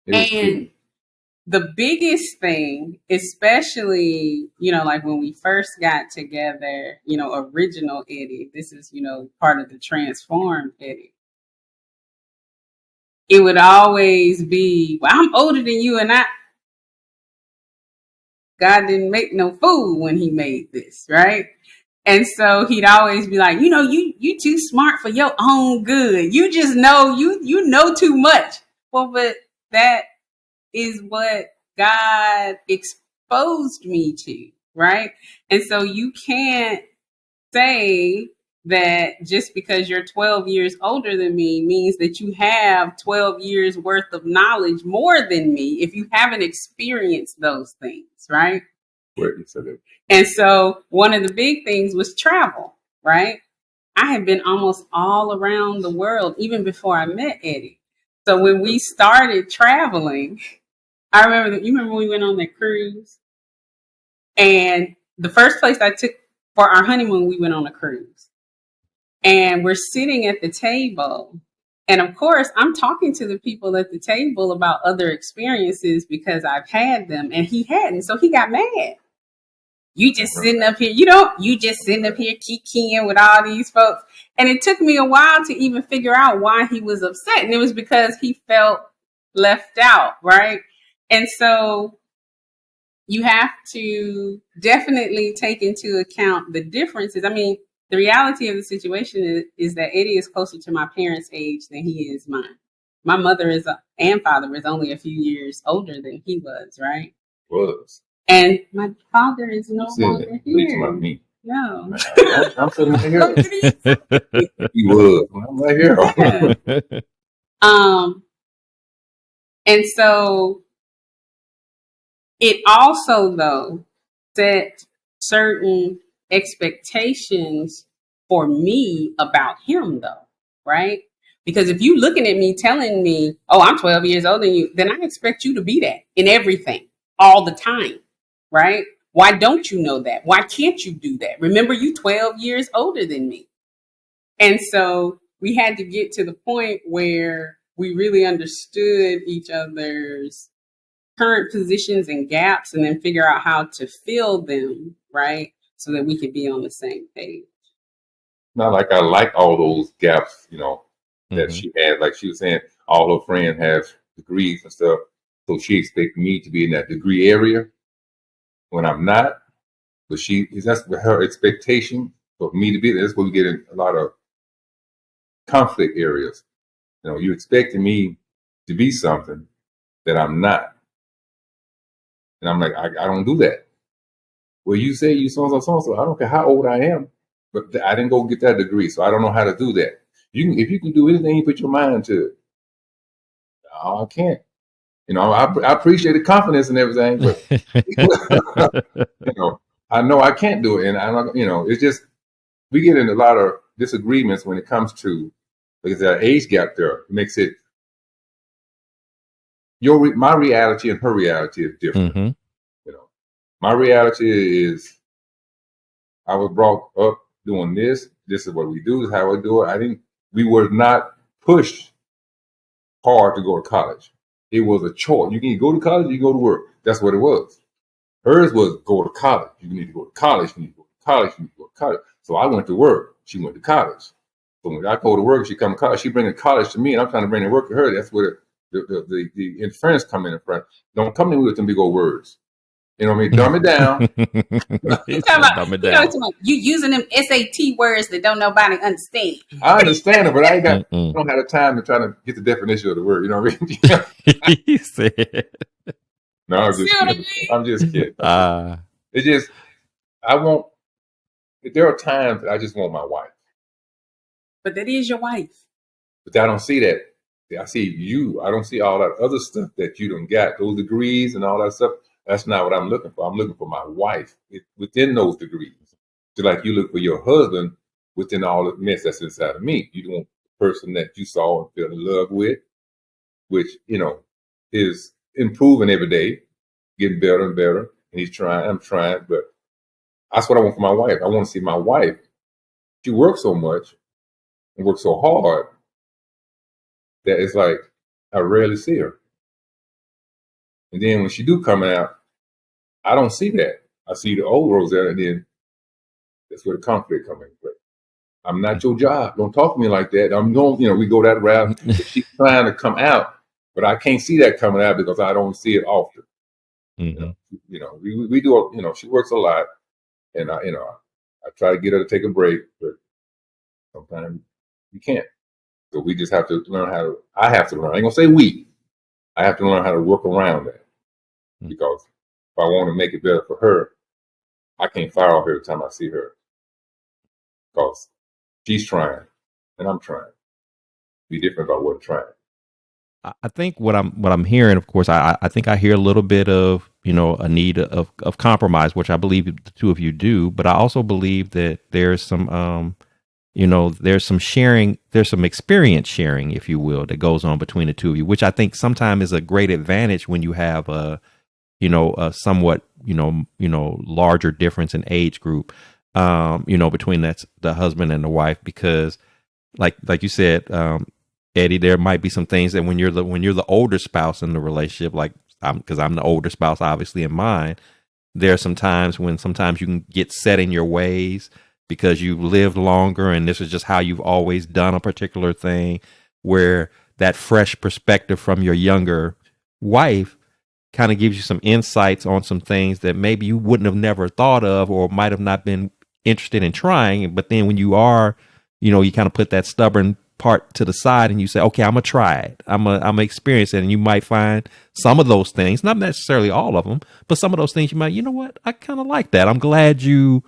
And the biggest thing, especially, like when we first got together, original Eddie, this is, part of the transformed Eddie. It would always be, well, I'm older than you, and God didn't make no fool when he made this, right? And so he'd always be like, you too smart for your own good. You just know, you know too much. Well, but that is what God exposed me to, right? And so you can't say that just because you're 12 years older than me means that you have 12 years worth of knowledge more than me if you haven't experienced those things, right? And so one of the big things was travel, right? I had been almost all around the world even before I met Eddie. So when we started traveling, I remember you remember when we went on that cruise? And the first place I took for our honeymoon, we went on a cruise. And we're sitting at the table. And of course, I'm talking to the people at the table about other experiences because I've had them and he hadn't. So he got mad. You just sitting up here, you just sitting up here kikiing with all these folks. And it took me a while to even figure out why he was upset. And it was because he felt left out, right? And so you have to definitely take into account the differences. I mean, the reality of the situation is that Eddie is closer to my parents' age than he is mine. My mother and father is only a few years older than he was, right? Was. And my father is no longer here. About me. No. I'm sitting right here. He was. I'm right here. Yeah. And so it also, though, set certain expectations for me about him, though, right? Because if you looking at me telling me, oh, I'm 12 years older than you, then I expect you to be that in everything all the time, right? Why don't you know that? Why can't you do that? Remember, you 12 years older than me. And so we had to get to the point where we really understood each other's current positions and gaps and then figure out how to fill them, right? So that we could be on the same page. Not like I like all those gaps, that she had. Like she was saying, all her friends have degrees and stuff. So she expects me to be in that degree area when I'm not. But that's her expectation for me to be there. That's where we get in a lot of conflict areas. You expecting me to be something that I'm not. And I'm like, I don't do that. Well, you say you so. I don't care how old I am, but I didn't go get that degree, so I don't know how to do that. If you can do anything, you put your mind to it. No, I can't. I appreciate the confidence and everything, but I know I can't do it, and I'm not. It's just we get in a lot of disagreements when it comes to because that age gap there makes it my reality and her reality is different. Mm-hmm. My reality is I was brought up doing this. This is what we do. This is how I do it. We were not pushed hard to go to college. It was a choice. You can go to college, you go to work. That's what it was. Hers was go to college. You need to go to college. You need to go to college. You need to go to college. So I went to work. She went to college. So when I go to work, she come to college. She bring the college to me, and I'm trying to bring the work to her. That's where the interference come in front. Don't come in with them big old words. You know what I mean? Dumb it down. Dumb it down. You using them SAT words that don't nobody understand. I understand it, but I don't have the time to try to get the definition of the word. You know what I mean? He said. No, I'm just kidding. It's just there are times that I just want my wife. But that is your wife. But I don't see that. I see you. I don't see all that other stuff that you done got, those degrees and all that stuff. That's not what I'm looking for. I'm looking for my wife within those degrees. Just like you look for your husband within all the mess that's inside of me. You want the person that you saw and fell in love with, which, is improving every day, getting better and better. And he's trying, I'm trying, but that's what I want for my wife. I want to see my wife. She works so much and works so hard that it's like I rarely see her. And then when she do come out, I don't see that. I see the old Rosetta, and then that's where the conflict comes into play. I'm not your job. Don't talk to me like that. I'm going, we go that route. She's trying to come out, but I can't see that coming out because I don't see it often. Mm-hmm. We do, she works a lot, and I try to get her to take a break, but sometimes you can't. So we just have to learn I have to learn. I ain't gonna say we. I have to learn how to work around that. Because if I want to make it better for her, I can't fire off every time I see her. Because she's trying and I'm trying. Be different about what I'm trying. I think what I'm hearing, of course, I think I hear a little bit of, a need of compromise, which I believe the two of you do, but I also believe that there's some there's some sharing, there's some experience sharing, if you will, that goes on between the two of you, which I think sometimes is a great advantage when you have a somewhat, larger difference in age group, between the husband and the wife, because like you said, Eddie, there might be some things that when you're the older spouse in the relationship, like because I'm the older spouse, obviously in mine, there are some times when sometimes you can get set in your ways because you've lived longer and this is just how you've always done a particular thing, where that fresh perspective from your younger wife kind of gives you some insights on some things that maybe you wouldn't have never thought of or might have not been interested in trying. But then when you are, you kind of put that stubborn part to the side and you say, okay, I'm gonna try it. I'm gonna experience it. And you might find some of those things, not necessarily all of them, but some of those things you might, you know what, I kind of like that. I'm glad you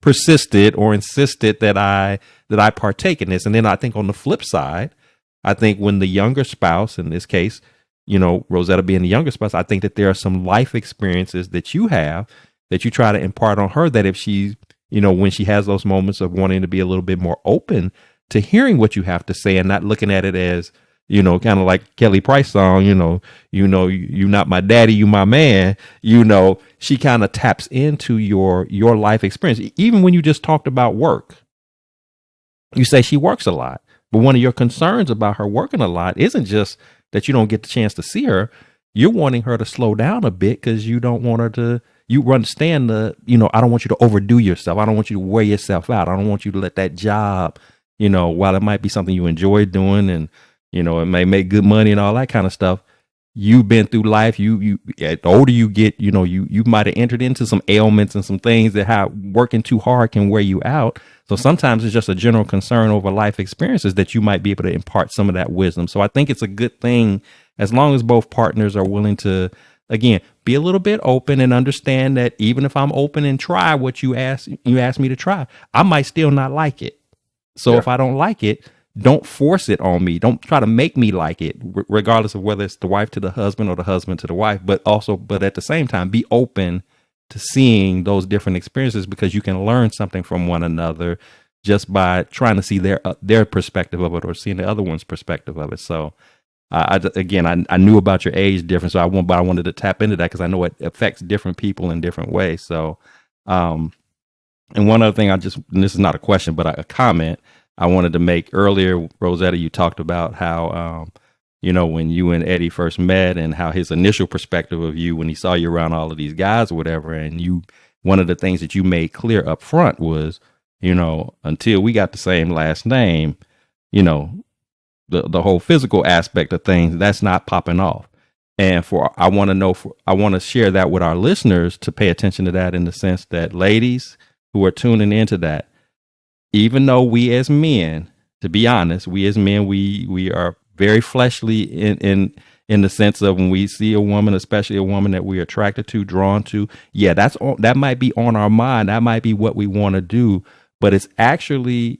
persisted or insisted that I partake in this. And then I think on the flip side, I think when the younger spouse, in this case, Rosetta being the younger spouse, I think that there are some life experiences that you have that you try to impart on her, that if she, when she has those moments of wanting to be a little bit more open to hearing what you have to say and not looking at it as, kind of like Kelly Price song, you not my daddy, you my man, she kind of taps into your life experience. Even when you just talked about work, you say she works a lot, but one of your concerns about her working a lot isn't just that you don't get the chance to see her. You're wanting her to slow down a bit because you don't want her to, you understand I don't want you to overdo yourself. I don't want you to wear yourself out. I don't want you to let that job, while it might be something you enjoy doing and, it may make good money and all that kind of stuff. You've been through life. You the older you get, you might have entered into some ailments and some things that how working too hard can wear you out. So sometimes it's just a general concern over life experiences that you might be able to impart some of that wisdom. So I think it's a good thing as long as both partners are willing to, again, be a little bit open and understand that even if I'm open and try what you ask me to try, I might still not like it. So if I don't like it, don't force it on me. Don't try to make me like it, regardless of whether it's the wife to the husband or the husband to the wife. But at the same time, be open to seeing those different experiences, because you can learn something from one another just by trying to see their perspective of it or seeing the other one's perspective of it. So, I knew about your age difference, so I wanted to tap into that because I know it affects different people in different ways. So, and one other thing, and this is not a question, but a comment I wanted to make earlier. Rosetta, you talked about how, when you and Eddie first met and how his initial perspective of you when he saw you around all of these guys or whatever. And one of the things that you made clear up front was, until we got the same last name, the whole physical aspect of things, that's not popping off. And I want to share that with our listeners to pay attention to that, in the sense that ladies who are tuning into that, even though we as men, to be honest, we as men, we are very fleshly in the sense of when we see a woman, especially a woman that we're attracted to, drawn to, that might be on our mind. That might be what we want to do, but it's actually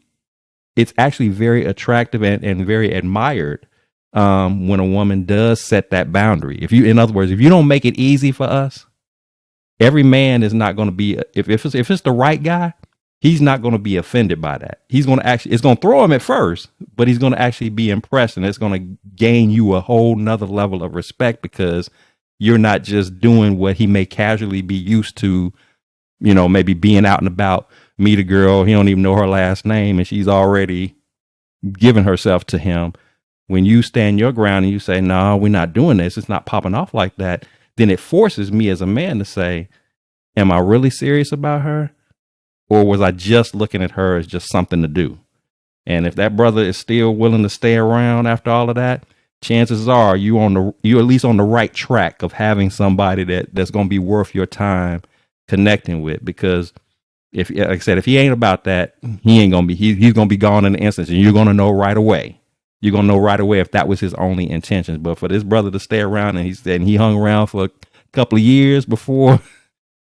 very attractive and very admired when a woman does set that boundary. In other words, if you don't make it easy for us, every man is not going to be, if it's the right guy, he's not going to be offended by that. It's going to throw him at first, but he's going to actually be impressed, and it's going to gain you a whole nother level of respect, because you're not just doing what he may casually be used to, maybe being out and about, meet a girl, he don't even know her last name, and she's already given herself to him. When you stand your ground and you say, no, we're not doing this, it's not popping off like that, then it forces me as a man to say, am I really serious about her? Or was I just looking at her as just something to do? And if that brother is still willing to stay around after all of that, chances are you're at least on the right track of having somebody that's going to be worth your time connecting with. Because if, like I said, if he ain't about that, he ain't going to be, he's going to be gone in an instant, and you're going to know right away. You're going to know right away if that was his only intentions. But for this brother to stay around, and he hung around for a couple of years before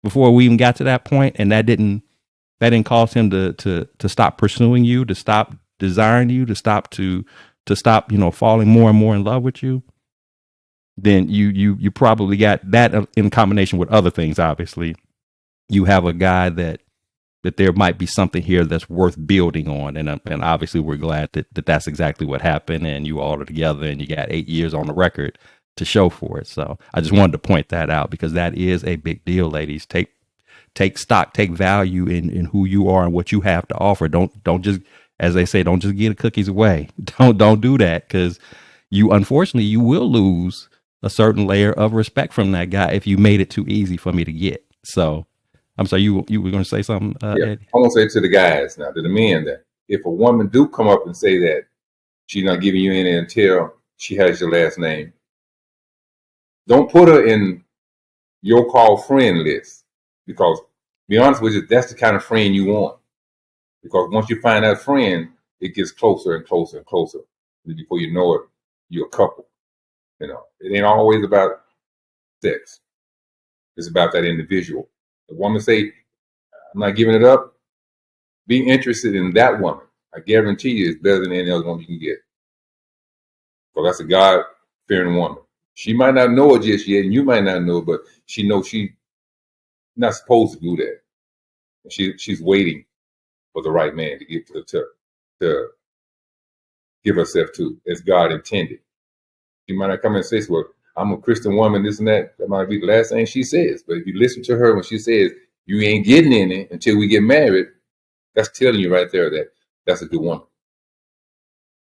we even got to that point, and that didn't cause him to stop pursuing you, to stop desiring you, to stop falling more and more in love with you, then you probably got that in combination with other things. Obviously, you have a guy that there might be something here that's worth building on, and obviously we're glad that that's exactly what happened, and you all are together, and you got 8 years on the record to show for it. So I just wanted to point that out, because that is a big deal, ladies. Take stock, take value in who you are and what you have to offer. Don't just, as they say, don't just give the cookies away. Don't do that, because unfortunately you will lose a certain layer of respect from that guy if you made it too easy for me to get. So I'm sorry, you were going to say something, Eddie? I'm going to say to the guys now, to the men, that if a woman do come up and say that she's not giving you any until she has your last name, don't put her in your call friend list, because be honest with you, that's the kind of friend you want. Because once you find that friend, it gets closer and closer and closer. And before you know it, you're a couple. You know, it ain't always about sex. It's about that individual. The woman say, "I'm not giving it up." Be interested in that woman. I guarantee you, it's better than any other woman you can get. So that's a God-fearing woman. She might not know it just yet, and you might not know, but she knows she's not supposed to do that. She's waiting for the right man to get to give herself to, as God intended. She might not come and say, "Well, I'm a Christian woman, this and that." That might be the last thing she says. But if you listen to her when she says, "You ain't getting in it until we get married," that's telling you right there that that's a good woman.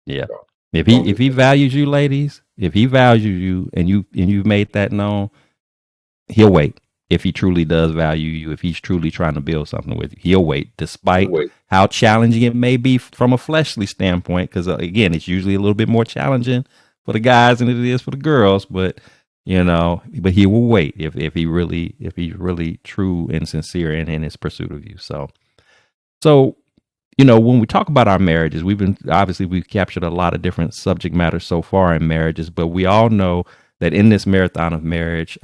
Yeah. So, If he values you, ladies, if he values you and you've made that known, he'll wait. If he truly does value you, if he's truly trying to build something with you, he'll wait, despite how challenging it may be from a fleshly standpoint. Because again, it's usually a little bit more challenging for the guys than it is for the girls. But but he will wait if he's really true and sincere in his pursuit of you. So when we talk about our marriages, we've captured a lot of different subject matters so far in marriages, but we all know that in this marathon of marriage,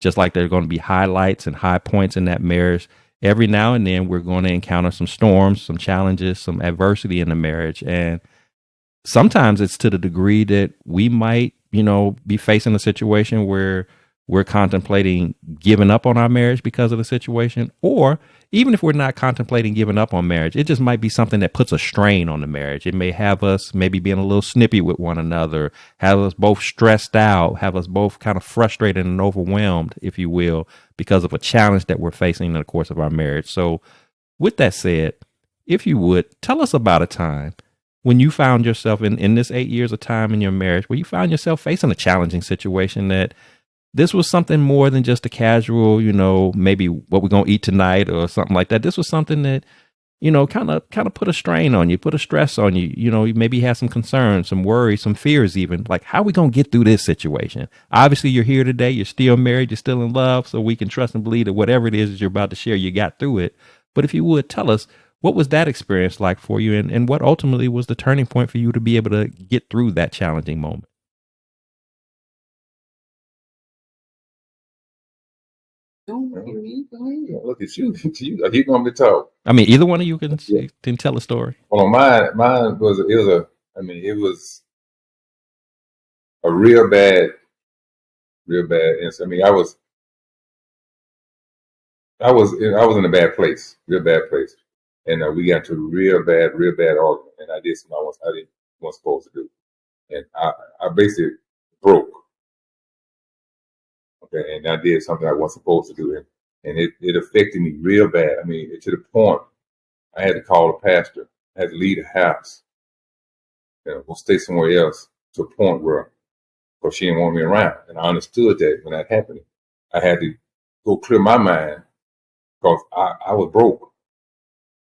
just like there are going to be highlights and high points in that marriage, every now and then we're going to encounter some storms, some challenges, some adversity in the marriage. And sometimes it's to the degree that we might, be facing a situation where we're contemplating giving up on our marriage because of the situation. Or even if we're not contemplating giving up on marriage, it just might be something that puts a strain on the marriage. It may have us maybe being a little snippy with one another, have us both stressed out, have us both kind of frustrated and overwhelmed, if you will, because of a challenge that we're facing in the course of our marriage. So with that said, if you would, tell us about a time when you found yourself in this 8 years of time in your marriage, where you found yourself facing a challenging situation, that this was something more than just a casual, maybe what we're going to eat tonight or something like that. This was something that, kind of put a strain on you, put a stress on you. You maybe had some concerns, some worries, some fears even. Like, how are we going to get through this situation? Obviously, you're here today. You're still married. You're still in love. So we can trust and believe that whatever it is that you're about to share, you got through it. But if you would, tell us, what was that experience like for you? And what ultimately was the turning point for you to be able to get through that challenging moment? Don't look at me. Go ahead. Look at you. You want me to talk? I mean, either one of you can tell a story. Well, mine was it was a real bad incident. I mean, I was in a bad place, real bad place, and we got into a real bad argument, and I did something I didn't was supposed to do, and I basically broke. Okay, and I did something I wasn't supposed to do, and it affected me real bad. I mean, to the point I had to call the pastor. I had to leave the house, go stay somewhere else, to a point where, because she didn't want me around, and I understood that when that happened, I had to go clear my mind, because I was broke.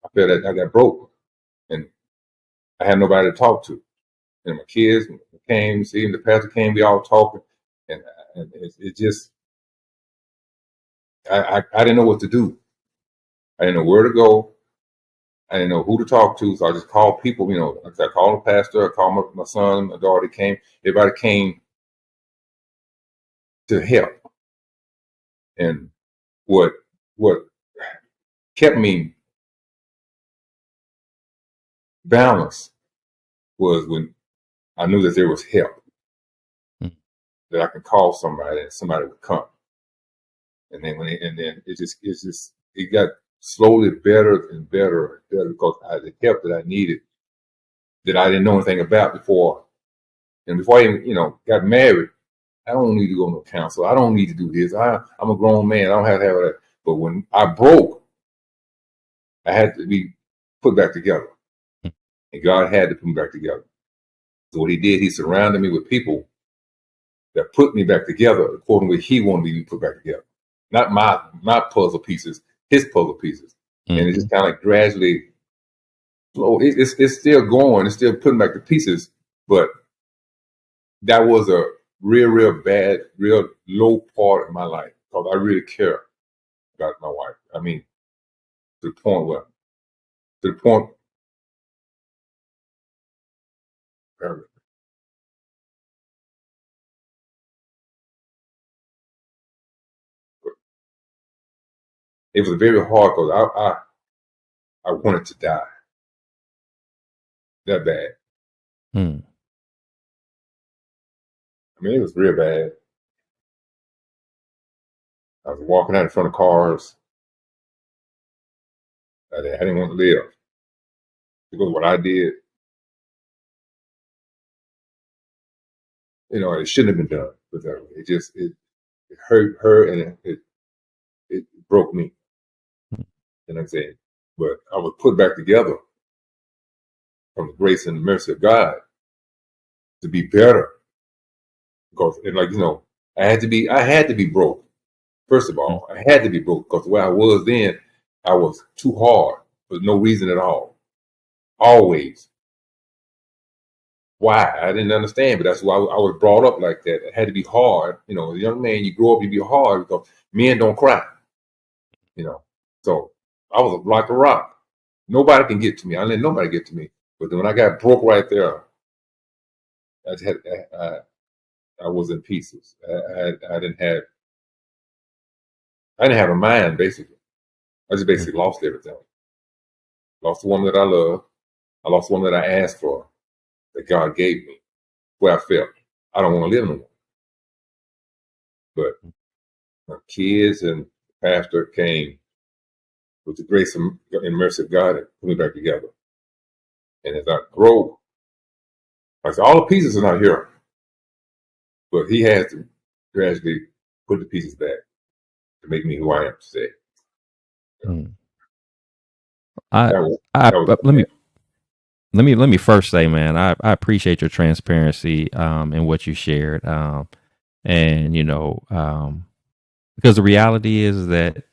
I felt that I got broke, and I had nobody to talk to. And my kids came, the pastor came, we all talking, and it just, I didn't know what to do. I didn't know where to go. I didn't know who to talk to, so I just called people. I called the pastor, I called my son, my daughter came. Everybody came to help. And what kept me balanced was when I knew that there was help, that I could call somebody and somebody would come. And then it got slowly better and better and better, because the help that I needed, that I didn't know anything about before. And before I even, got married, I don't need to go to no counsel. I don't need to do this. I'm a grown man. I don't have to have that. But when I broke, I had to be put back together. And God had to put me back together. So what he did, he surrounded me with people that put me back together according to what he wanted me to put back together. Not my puzzle pieces, his puzzle pieces. Mm-hmm. And it just kind of gradually, it's still going, it's still putting back the pieces, but that was a real bad, real low part of my life. because I really care about my wife. I mean, to the point, it was very hard because I wanted to die that bad. Hmm. I mean, it was real bad. I was walking out in front of cars. I didn't want to live because what I did, it shouldn't have been done. But it hurt her and it broke me. You know what I'm saying? But I was put back together from the grace and the mercy of God to be better. Because, I had to be broke. First of all, I had to be broke because the way I was then, I was too hard for no reason at all. Always. Why? I didn't understand, but that's why I was brought up like that. It had to be hard. As a young man, you grow up, you be hard because men don't cry. So I was like a rock. Nobody can get to me. I let nobody get to me. But then when I got broke right there, I was in pieces. I didn't have a mind basically. I just basically lost everything. Lost the woman that I love. I lost the woman that I asked for, that God gave me, where I felt I don't want to live no more. But my kids and the pastor came with the grace and mercy of God and put me back together. And as I grow, I said, all the pieces are not here. But he has to gradually put the pieces back to make me who I am today. Hmm. Let me first say, man, I appreciate your transparency and what you shared. And because the reality is that,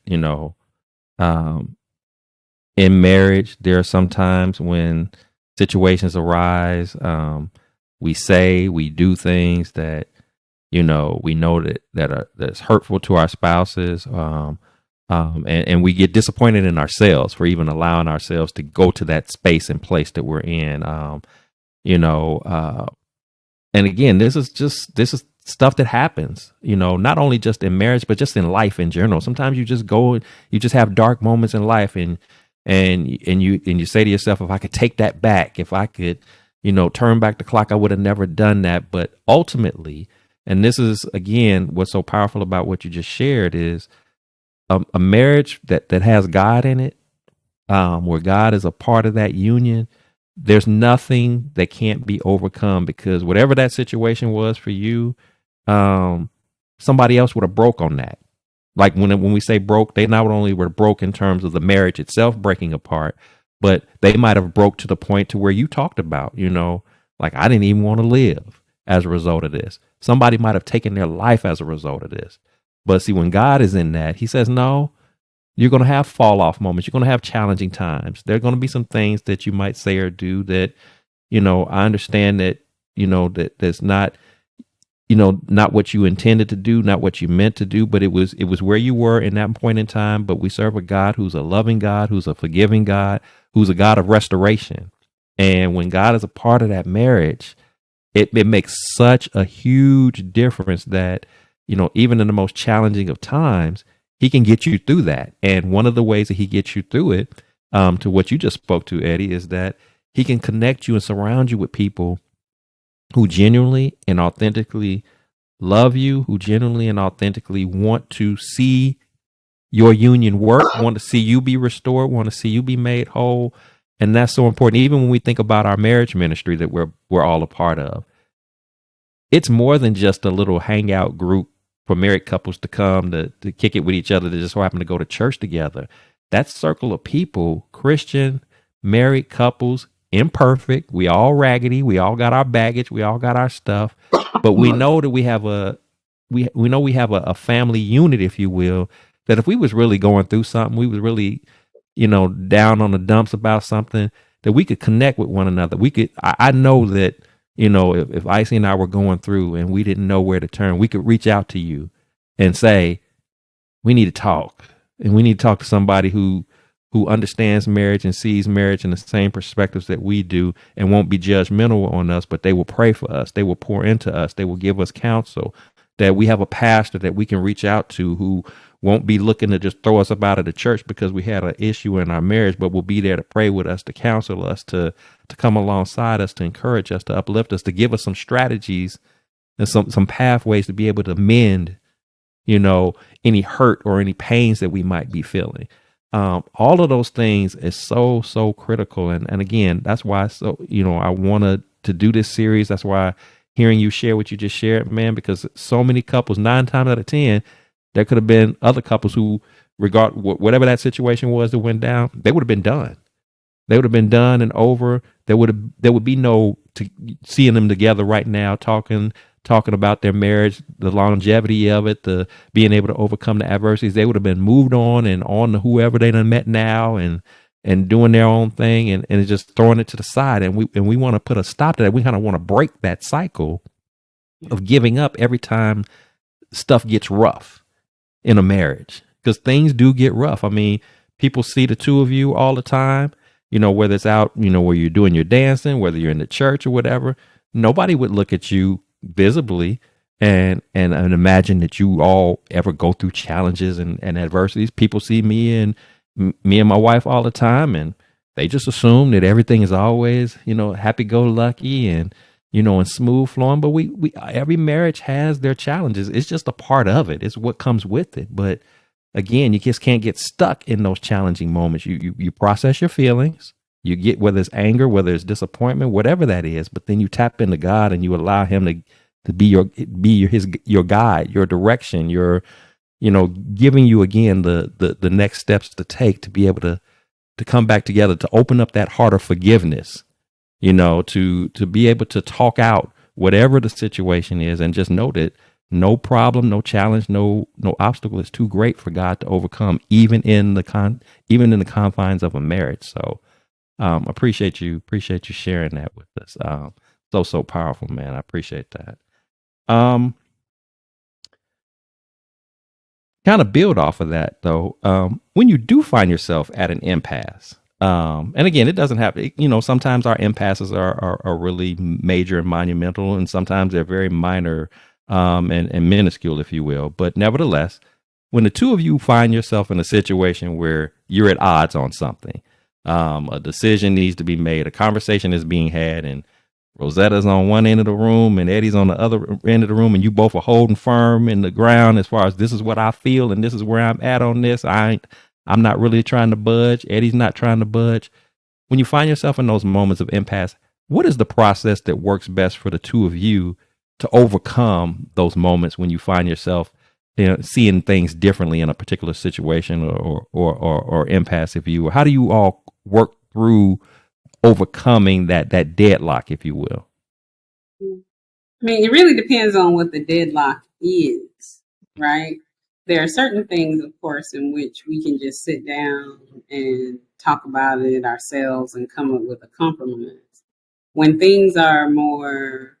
in marriage, there are some times when situations arise. We do things that, we know that's hurtful to our spouses. And we get disappointed in ourselves for even allowing ourselves to go to that space and place that we're in. And again, this is stuff that happens, not only just in marriage, but just in life in general. Sometimes you just have dark moments in life and you say to yourself, if I could take that back, if I could, turn back the clock, I would have never done that. But ultimately, and this is again, what's so powerful about what you just shared is a marriage that has God in it, where God is a part of that union. There's nothing that can't be overcome because whatever that situation was for you, somebody else would have broke on that. Like when we say broke, they not only were broke in terms of the marriage itself breaking apart, but they might have broke to the point to where you talked about, like I didn't even want to live as a result of this. Somebody might have taken their life as a result of this. But see, when God is in that, he says, no, you're going to have fall off moments. You're going to have challenging times. There are going to be some things that you might say or do that, I understand that, that's not, not what you intended to do, not what you meant to do, but it was where you were in that point in time. But we serve a God who's a loving God, who's a forgiving God, who's a God of restoration. And when God is a part of that marriage, it makes such a huge difference that, even in the most challenging of times, he can get you through that. And one of the ways that he gets you through it, to what you just spoke to, Eddie, is that he can connect you and surround you with people who genuinely and authentically love you, who genuinely and authentically want to see your union work, want to see you be restored, want to see you be made whole. And that's so important. Even when we think about our marriage ministry that we're all a part of, it's more than just a little hangout group for married couples to come to kick it with each other that just so happen to go to church together. That circle of people, Christian, married couples, imperfect, we all raggedy, we all got our baggage, we all got our stuff, but we know that we have a family unit, if you will, that if we was really going through something, we was really, down on the dumps about something, that we could connect with one another. I know that, if Icy and I were going through and we didn't know where to turn, we could reach out to you and say, we need to talk, and we need to talk to somebody who understands marriage and sees marriage in the same perspectives that we do, and won't be judgmental on us, but they will pray for us. They will pour into us. They will give us counsel. That we have a pastor that we can reach out to who won't be looking to just throw us up out of the church because we had an issue in our marriage, but will be there to pray with us, to counsel us, to come alongside us, to encourage us, to uplift us, to give us some strategies and some pathways to be able to mend, any hurt or any pains that we might be feeling. All of those things is so critical. And again, that's why, I wanted to do this series. That's why hearing you share what you just shared, man, because so many couples, 9 times out of 10, there could have been other couples who, regard whatever that situation was that went down, they would have been done. They would have been done and over. There would be no seeing them together right now, talking about their marriage, the longevity of it, the being able to overcome the adversities. They would have been moved on and on to whoever they done met now, and doing their own thing, and just throwing it to the side. And we want to put a stop to that. We kind of want to break that cycle of giving up every time stuff gets rough in a marriage, because things do get rough. I mean, people see the two of you all the time, whether it's out, where you're doing your dancing, whether you're in the church or whatever. Nobody would look at you visibly and imagine that you all ever go through challenges and adversities. People see me and my wife all the time, and they just assume that everything is always, happy go lucky and, and smooth flowing. But we every marriage has their challenges. It's just a part of it. It's what comes with it. But again, you just can't get stuck in those challenging moments. You process your feelings. You get, whether it's anger, whether it's disappointment, whatever that is, but then you tap into God and you allow Him to be your guide, your direction, giving you again the next steps to take to be able to come back together, to open up that heart of forgiveness, to be able to talk out whatever the situation is, and just know that no problem, no challenge, no obstacle is too great for God to overcome, even in the confines of a marriage. So appreciate you sharing that with us. So powerful, man. I appreciate that. Kind of build off of that though. When you do find yourself at an impasse, and again, it doesn't have to, sometimes our impasses are really major and monumental, and sometimes they're very minor, and minuscule, if you will. But nevertheless, when the two of you find yourself in a situation where you're at odds on something, a decision needs to be made, a conversation is being had, and Rosetta's on one end of the room and Eddie's on the other end of the room, and you both are holding firm in the ground as far as this is what I feel and this is where I'm at on this. I'm not really trying to budge. Eddie's not trying to budge. When you find yourself in those moments of impasse, what is the process that works best for the two of you to overcome those moments when you find yourself, seeing things differently in a particular situation or impasse, if you will? How do you all work through overcoming that deadlock, if you will? I mean, it really depends on what the deadlock is, right? There are certain things, of course, in which we can just sit down and talk about it ourselves and come up with a compromise. When things are more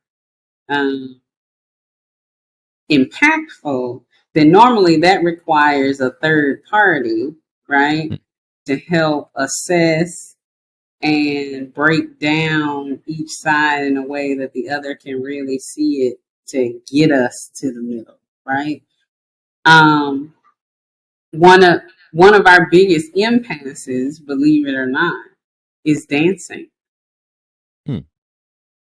impactful, then normally that requires a third party, right, to help assess and break down each side in a way that the other can really see it, to get us to the middle, right? One of our biggest impasses, believe it or not, is dancing.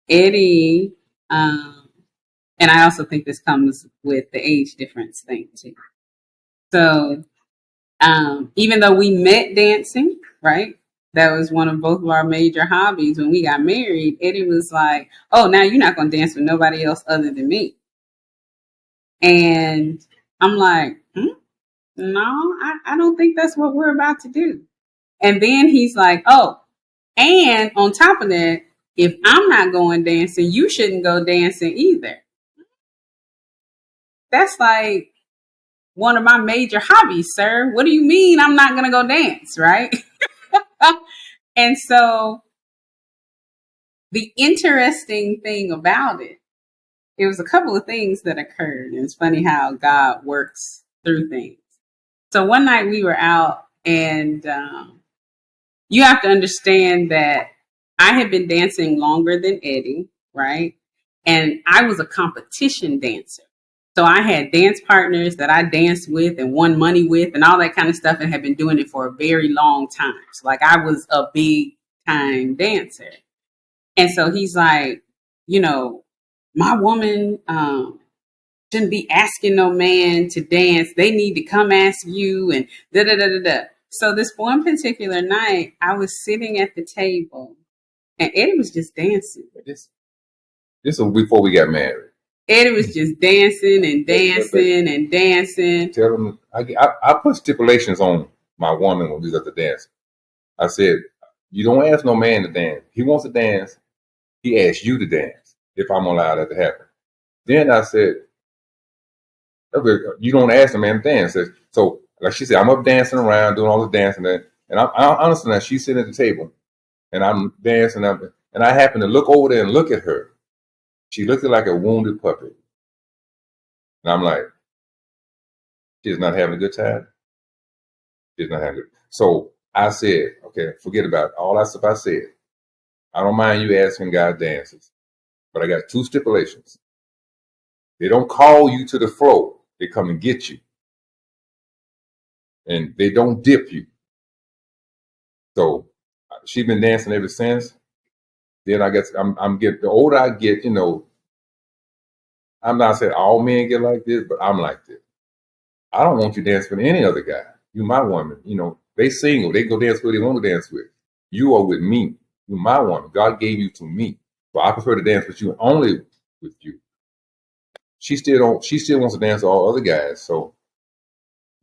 Eddie, and I also think this comes with the age difference thing too. So even though we met dancing, right? That was one of both of our major hobbies. When we got married, Eddie was like, "Oh, now you're not going to dance with nobody else other than me." And I'm like, no, I don't think that's what we're about to do. And then he's like, "Oh, and on top of that, if I'm not going dancing, you shouldn't go dancing either." That's like one of my major hobbies, sir. What do you mean I'm not going to go dance, right? And so the interesting thing about it was a couple of things that occurred. And it's funny how God works through things. So one night we were out, and you have to understand that I had been dancing longer than Eddie, right? And I was a competition dancer. So I had dance partners that I danced with and won money with and all that kind of stuff, and had been doing it for a very long time. So like I was a big time dancer. And so he's like, you know, my woman shouldn't be asking no man to dance. They need to come ask you and da da da da da. So this one particular night, I was sitting at the table, and Eddie was just dancing. This was before we got married. Eddie was just dancing and dancing and dancing. Tell him I put stipulations on my woman when we got to dance. I said, you don't ask no man to dance. He wants to dance. He asks you to dance if I'm allowed that to happen. Then I said, okay, you don't ask the man to dance. So like she said, I'm up dancing around, doing all the dancing, and I honestly, now she's sitting at the table, and I'm dancing up, and I happen to look over there and look at her. She looked like a wounded puppy, and I'm like, she's not having a good time. She's not having good. So I said, okay, forget about it. All that stuff I said. I don't mind you asking guys dances, but I got two stipulations. They don't call you to the floor. They come and get you. And they don't dip you. So she's been dancing ever since. Then I guess I'm getting, the older I get, you know, I'm not saying all men get like this, but I'm like this. I don't want you dancing with any other guy. You my woman. You know, they single. They go dance with who they want to dance with. You are with me. You're my woman. God gave you to me. So I prefer to dance with you and only with you. She still wants to dance with all other guys. So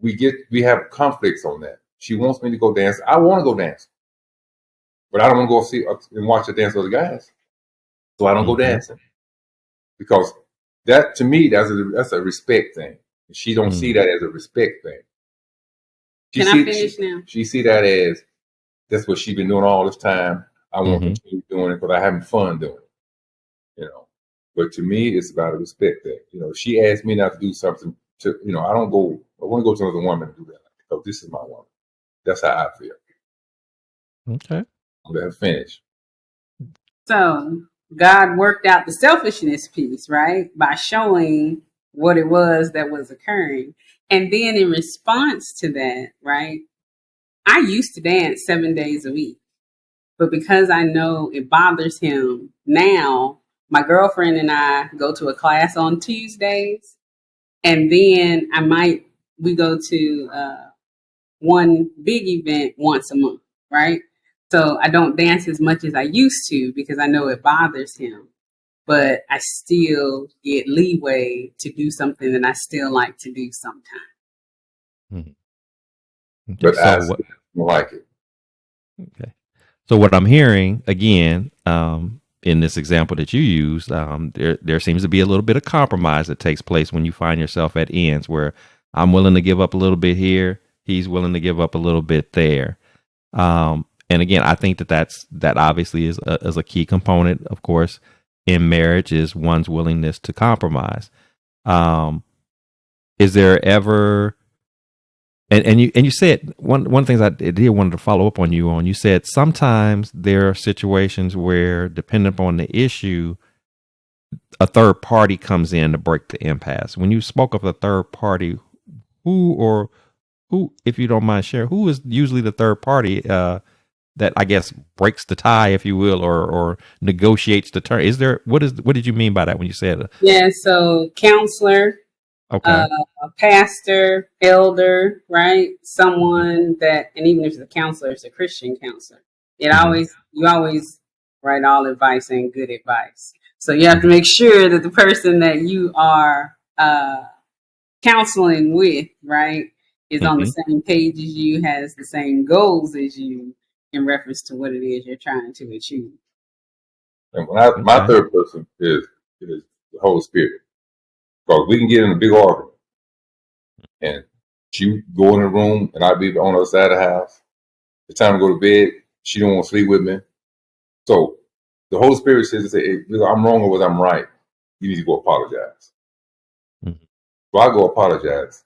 we have conflicts on that. She wants me to go dance. I want to go dance. But I don't want to go see and watch her dance with other guys. So I don't go dancing. Because that, to me, that's a respect thing. She don't see that as a respect thing. Can I finish now? She see that as, that's what she's been doing all this time. I want to continue doing it because I'm having fun doing it. You know. But to me, it's about a respect thing. You know, she asked me not to do something to, you know, I want to go to another woman and do that. Because this is my woman. That's how I feel. Okay. I'll let her finish. So God worked out the selfishness piece, right? By showing what it was that was occurring. And then in response to that, right? I used to dance 7 days a week. But because I know it bothers him now, my girlfriend and I go to a class on Tuesdays. And then we go to one big event once a month, right? So I don't dance as much as I used to because I know it bothers him. But I still get leeway to do something that I still like to do sometimes. Okay. But I still like it. Okay. So what I'm hearing again, in this example that you used, there seems to be a little bit of compromise that takes place when you find yourself at ends where I'm willing to give up a little bit here, he's willing to give up a little bit there. And again, I think that obviously is a key component, of course, in marriage is one's willingness to compromise. Is there ever, and you said one of the things I did wanted to follow up on you said sometimes there are situations where, depending upon the issue, a third party comes in to break the impasse. When you spoke of a third party, who, if you don't mind sharing, who is usually the third party that I guess breaks the tie, if you will, or negotiates the term? What did you mean by that when you said it? Yeah, so counselor, okay, a pastor, elder, right? Someone that, and even if it's a counselor, it's a Christian counselor. You always write all advice and good advice. So you have to make sure that the person that you are counseling with, right, is on the same page as you, has the same goals as you in reference to what it is you're trying to achieve. And my third person is the Holy Spirit. Because we can get in a big argument and she go in the room and I be on the other side of the house. It's time to go to bed. She don't want to sleep with me. So the Holy Spirit says, hey, I'm wrong or whether I'm right. You need to go apologize. So I go apologize.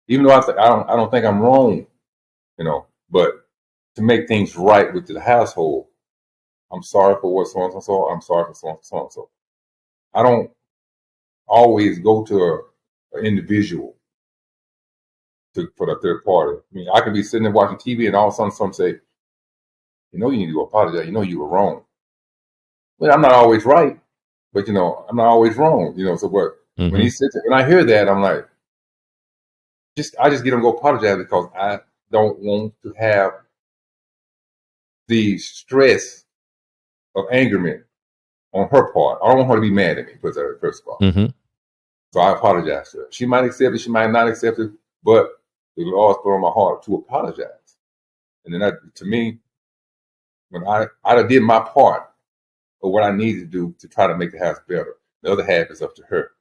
even though I don't think I'm wrong, but to make things right with the household, I'm sorry for what so and so. I'm sorry for so and so. I don't always go to an individual for the third party. I mean, I can be sitting there watching TV, and all of a sudden, some say, you need to apologize. You were wrong. But I'm not always right. But I'm not always wrong. So what? When he sits there, when I hear that, I'm like, I just get him to go apologize because I don't want to have the stress of angerment on her part. I don't want her to be mad at me, first of all. So I apologize to her. She might accept it, she might not accept it, but it will always put on my heart to apologize. And then to me, when I did my part of what I needed to do to try to make the house better, the other half is up to her.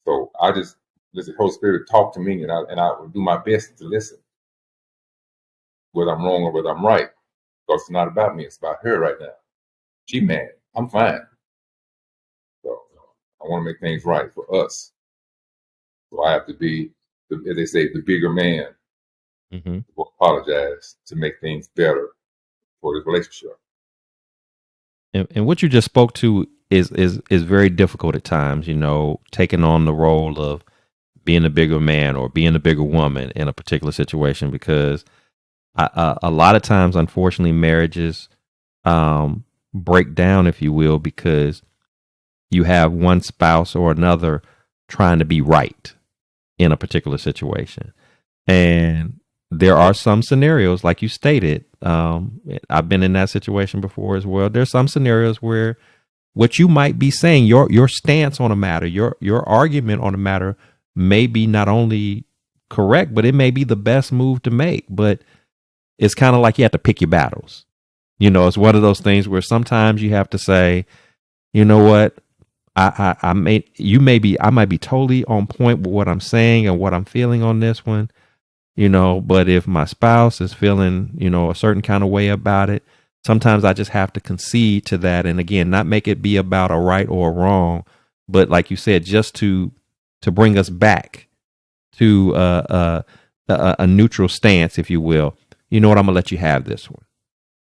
So I just let the Holy Spirit talk to me, and I will do my best to listen, whether I'm wrong or whether I'm right, because it's not about me; it's about her right now. She mad, I'm fine. So I want to make things right for us. So I have to be, as they say, the bigger man. To apologize to make things better for this relationship. And what you just spoke to is very difficult at times, taking on the role of being a bigger man or being a bigger woman in a particular situation, because a lot of times, unfortunately, marriages break down, if you will, because you have one spouse or another trying to be right in a particular situation. And there are some scenarios, like you stated, I've been in that situation before as well. There's some scenarios where what you might be saying, your stance on a matter, your argument on a matter may be not only correct, but it may be the best move to make. But it's kind of like you have to pick your battles. It's one of those things where sometimes you have to say, you know what, I might be totally on point with what I'm saying and what I'm feeling on this one, but if my spouse is feeling, a certain kind of way about it, sometimes I just have to concede to that. And again, not make it be about a right or a wrong, but like you said, just to bring us back to a neutral stance, if you will. You know what? I'm going to let you have this one.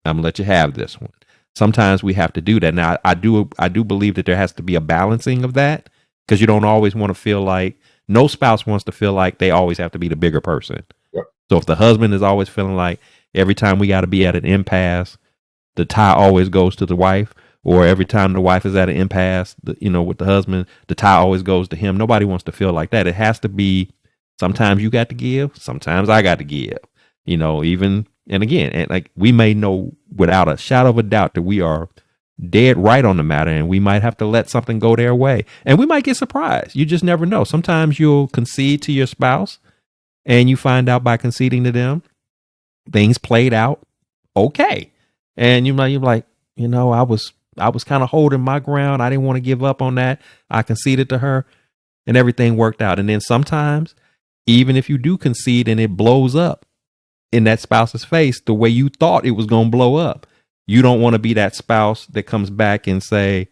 I'm going to let you have this one. Sometimes we have to do that. Now, I do believe that there has to be a balancing of that, because you don't always want to feel like, no spouse wants to feel like they always have to be the bigger person. Yep. So if the husband is always feeling like every time we got to be at an impasse, the tie always goes to the wife, or every time the wife is at an impasse, with the husband, the tie always goes to him. Nobody wants to feel like that. It has to be, sometimes you got to give, sometimes I got to give, and again, and like, we may know without a shadow of a doubt that we are dead right on the matter, and we might have to let something go their way, and we might get surprised. You just never know. Sometimes you'll concede to your spouse, and you find out by conceding to them, things played out okay, and you're like, I was kind of holding my ground. I didn't want to give up on that. I conceded to her, and everything worked out. And then sometimes, even if you do concede and it blows up in that spouse's face the way you thought it was going to blow up, you don't want to be that spouse that comes back and say,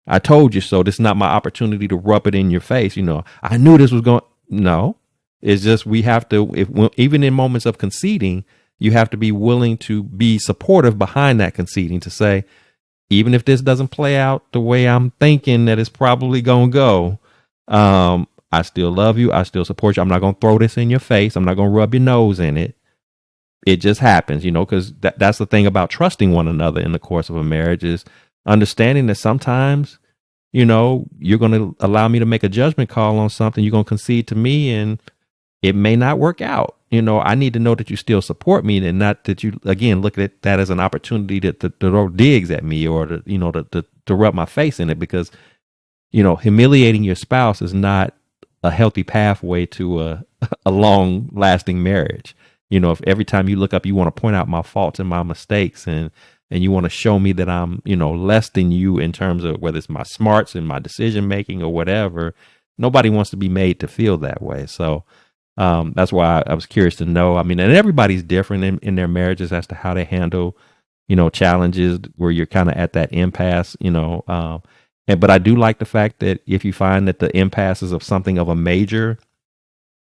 I told you so. This is not my opportunity to rub it in your face. I knew this was going. No, it's just, we have to, even in moments of conceding, you have to be willing to be supportive behind that conceding, to say, even if this doesn't play out the way I'm thinking that it's probably going to go, I still love you. I still support you. I'm not going to throw this in your face. I'm not going to rub your nose in it. It just happens, because that's the thing about trusting one another in the course of a marriage, is understanding that sometimes, you're going to allow me to make a judgment call on something. You're going to concede to me, and it may not work out. I need to know that you still support me, and not that you, again, look at that as an opportunity to throw digs at me, or to rub my face in it, because, humiliating your spouse is not a healthy pathway to a long lasting marriage. If every time you look up, you want to point out my faults and my mistakes, and you want to show me that I'm, less than you in terms of whether it's my smarts and my decision making or whatever, nobody wants to be made to feel that way. So that's why I was curious to know. I mean, and everybody's different in their marriages as to how they handle, challenges where you're kind of at that impasse, but I do like the fact that if you find that the impasse is of something of a major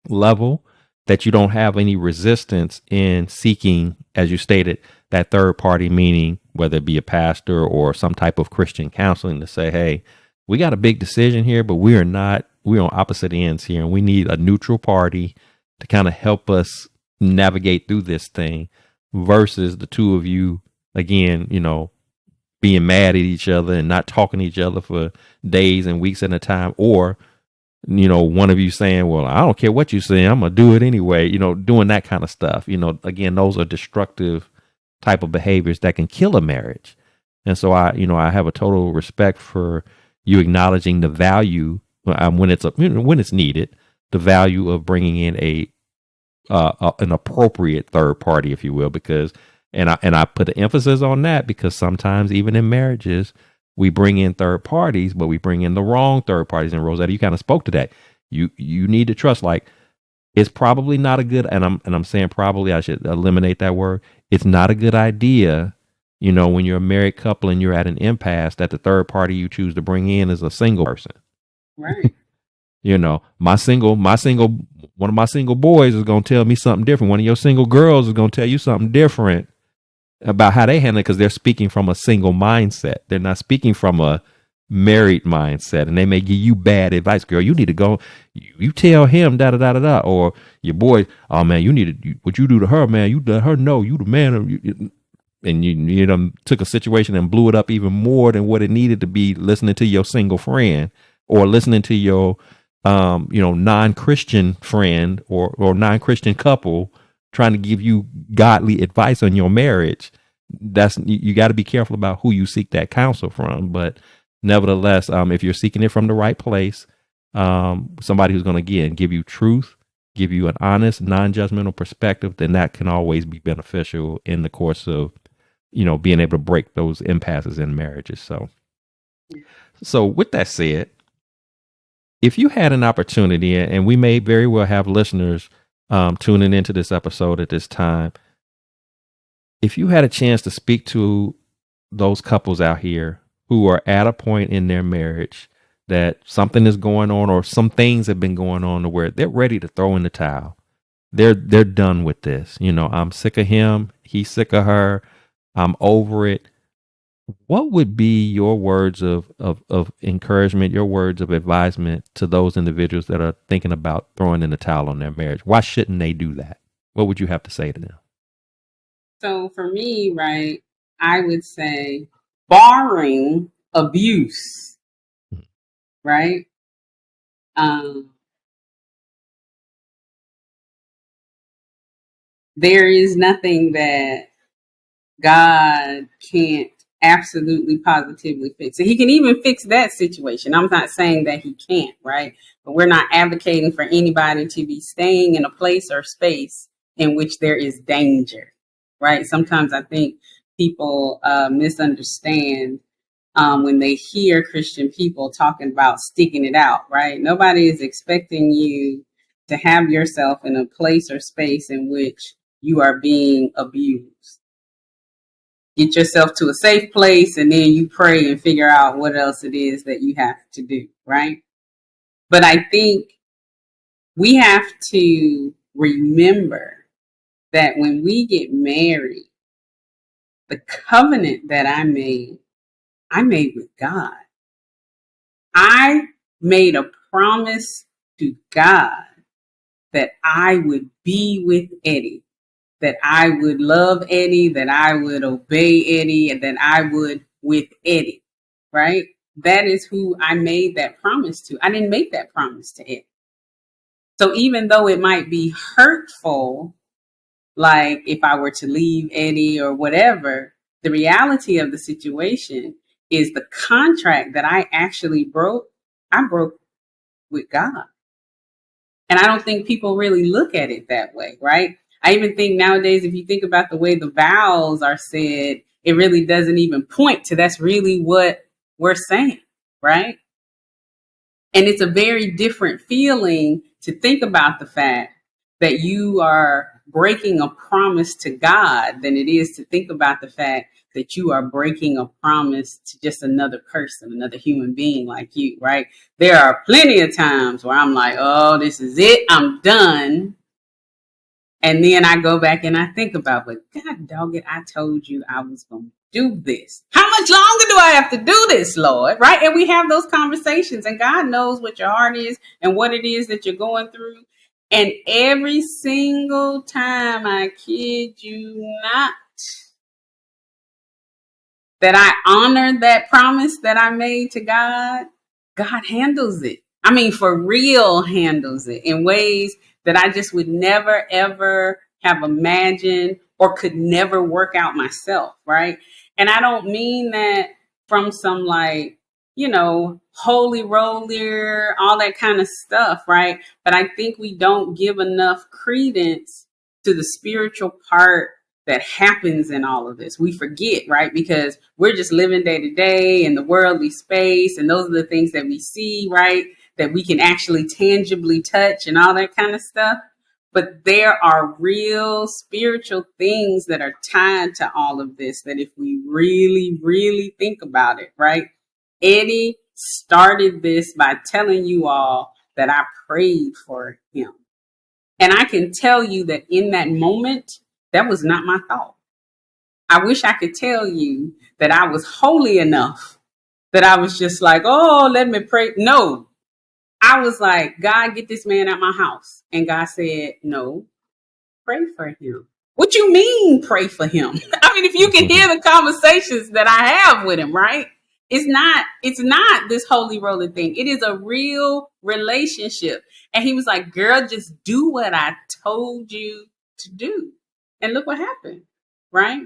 level, that you don't have any resistance in seeking, as you stated, that third party, meaning whether it be a pastor or some type of Christian counseling, to say, hey, we got a big decision here, but we're on opposite ends here, and we need a neutral party to kind of help us navigate through this thing, versus the two of you, again, being mad at each other and not talking to each other for days and weeks at a time, or one of you saying, well, I don't care what you say, I'm gonna do it anyway, doing that kind of stuff. Again, those are destructive type of behaviors that can kill a marriage. And so I have a total respect for you acknowledging the value, when it's needed, the value of bringing in an appropriate third party, if you will, because and I put the emphasis on that because sometimes even in marriages we bring in third parties, but we bring in the wrong third parties. And Rosetta, you kind of spoke to that. You need to trust. Like, it's probably not a good, and I'm saying probably, I should eliminate that word. It's not a good idea, when you're a married couple and you're at an impasse, that the third party you choose to bring in is a single person. Right. One of my single boys is going to tell me something different. One of your single girls is going to tell you something different about how they handle it, because they're speaking from a single mindset. They're not speaking from a married mindset, and they may give you bad advice. Girl, you need to go. You tell him da da da da da, or your boy, oh man, you need to. What you do to her, man, you let her know you the man. And you took a situation and blew it up even more than what it needed to be, listening to your single friend or listening to your non-Christian friend or non-Christian couple trying to give you godly advice on your marriage. You got to be careful about who you seek that counsel from. But nevertheless, if you're seeking it from the right place, somebody who's going to, again, give you truth, give you an honest, non-judgmental perspective, then that can always be beneficial in the course of, being able to break those impasses in marriages. So with that said, if you had an opportunity, and we may very well have listeners tuning into this episode at this time, if you had a chance to speak to those couples out here who are at a point in their marriage that something is going on, or some things have been going on to where they're ready to throw in the towel, they're done with this. I'm sick of him, he's sick of her, I'm over it. What would be your words of encouragement, your words of advisement to those individuals that are thinking about throwing in the towel on their marriage? Why shouldn't they do that? What would you have to say to them? So for me, right, I would say, barring abuse, right? There is nothing that God can't absolutely positively fix. So he can even fix that situation. I'm not saying that he can't, right? But we're not advocating for anybody to be staying in a place or space in which there is danger, right? Sometimes I think people misunderstand when they hear Christian people talking about sticking it out, right? Nobody is expecting you to have yourself in a place or space in which you are being abused. Get yourself to a safe place, and then you pray and figure out what else it is that you have to do, right? But I think we have to remember that when we get married, the covenant that I made with God. I made a promise to God that I would be with Eddie, that I would love Eddie, that I would obey Eddie, and that I would with Eddie, right? That is who I made that promise to. I didn't make that promise to Eddie. So even though it might be hurtful, like if I were to leave Eddie or whatever, the reality of the situation is the contract that I actually broke, I broke with God. And I don't think people really look at it that way, right? I even think nowadays, if you think about the way the vows are said, it really doesn't even point to that's really what we're saying, right? And it's a very different feeling to think about the fact that you are breaking a promise to God than it is to think about the fact that you are breaking a promise to just another person, another human being like you, right? There are plenty of times where I'm like, oh, this is it. I'm done. And then I go back and I think about, but God dog it, I told you I was going to do this. How much longer do I have to do this, Lord? Right? And we have those conversations, and God knows what your heart is and what it is that you're going through. And every single time, I kid you not, that I honor that promise that I made to God, God handles it. I mean, for real, handles it in ways that I just would never, ever have imagined or could never work out myself, right? And I don't mean that from some like, holy roller, all that kind of stuff, right? But I think we don't give enough credence to the spiritual part that happens in all of this. We forget, right? Because we're just living day to day in the worldly space. And those are the things that we see, right? That we can actually tangibly touch and all that kind of stuff. But there are real spiritual things that are tied to all of this that if we really, really think about it, right? Eddie started this by telling you all that I prayed for him. And I can tell you that in that moment, that was not my thought. I wish I could tell you that I was holy enough that I was just like, oh, let me pray. No, I was like, God, get this man out my house. And God said, no, pray for him. What you mean pray for him? I mean, if you can hear the conversations that I have with him, right? It's not this holy roller thing. It is a real relationship. And he was like, girl, just do what I told you to do. And look what happened, right?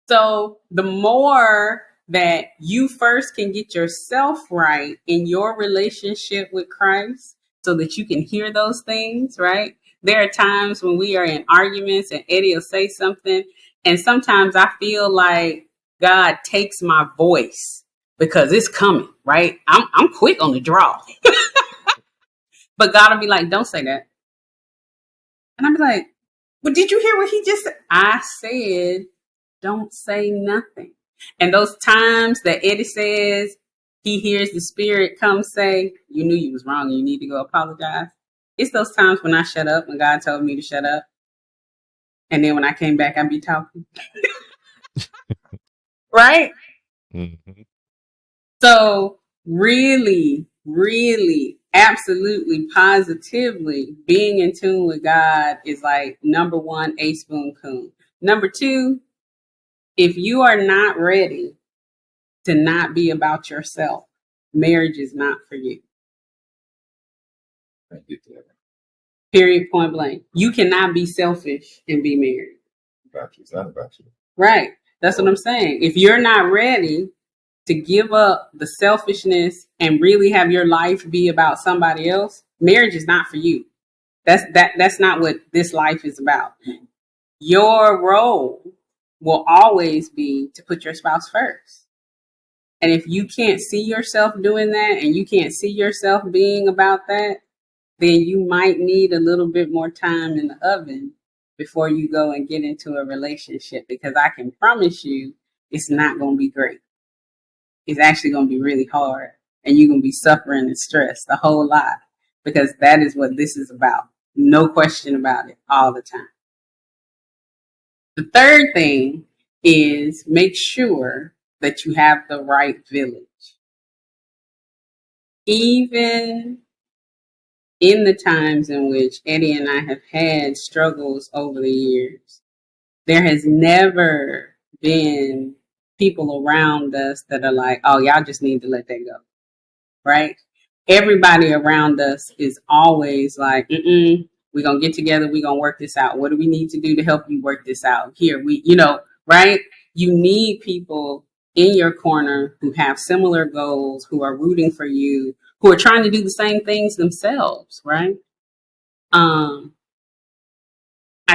So the more that you first can get yourself right in your relationship with Christ so that you can hear those things, right? There are times when we are in arguments and Eddie will say something, and sometimes I feel like God takes my voice because it's coming, right? I'm quick on the draw. But God will be like, don't say that. And I'll be like, but did you hear what he just said? I said, don't say nothing. And those times that Eddie says he hears the spirit come say, you knew you was wrong and you need to go apologize. It's those times when I shut up, when God told me to shut up. And then when I came back, I'd be talking. Right? Mm-hmm. So really, really, absolutely, positively, being in tune with God is like number one, a spoon coon. Number two, if you are not ready to not be about yourself, marriage is not for you. I get that. Period, point blank. You cannot be selfish and be married. About you. It's not about you. Right. That's what I'm saying. If you're not ready to give up the selfishness and really have your life be about somebody else, marriage is not for you. That's not what this life is about. Your role will always be to put your spouse first. And if you can't see yourself doing that and you can't see yourself being about that, then you might need a little bit more time in the oven before you go and get into a relationship, because I can promise you it's not going to be great. It's actually going to be really hard, and you're going to be suffering and stressed a whole lot, because that is what this is about. No question about it, all the time. The third thing is make sure that you have the right village. Even in the times in which Eddie and I have had struggles over the years, there has never been people around us that are like, oh, y'all just need to let that go, right? Everybody around us is always like, we're going to get together. We're going to work this out. What do we need to do to help you work this out? Here, right? You need people in your corner who have similar goals, who are rooting for you, who are trying to do the same things themselves, right? I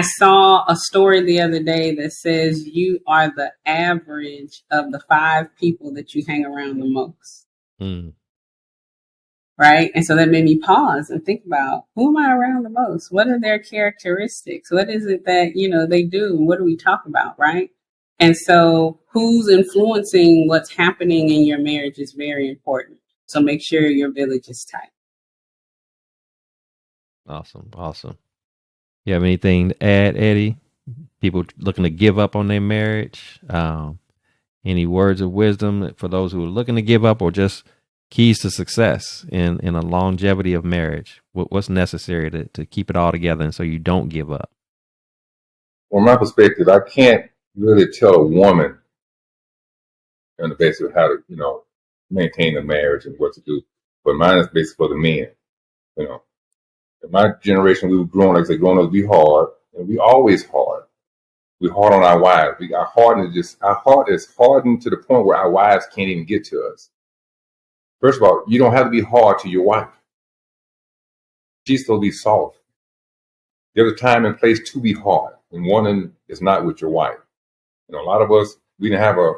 saw a story the other day that says you are the average of the 5 people that you hang around the most. Mm. right? And so that made me pause and think about, who am I around the most? What are their characteristics? What is it that, they do? And what do we talk about, right? And so who's influencing what's happening in your marriage is very important. So make sure your village is tight. Awesome. You have anything to add, Eddie? People looking to give up on their marriage? Any words of wisdom for those who are looking to give up, or just keys to success in a longevity of marriage? What's necessary to keep it all together and so you don't give up? From my perspective, I can't really tell a woman on the basis of how to, maintain a marriage and what to do. But mine is basically for the men. In my generation, we were growing, like I said, growing up to be hard, and we always hard. We hard on our wives. Our heart is hardened to the point where our wives can't even get to us. First of all, you don't have to be hard to your wife. She's supposed to be soft. There's a time and place to be hard, and one is not with your wife. A lot of us, we didn't have a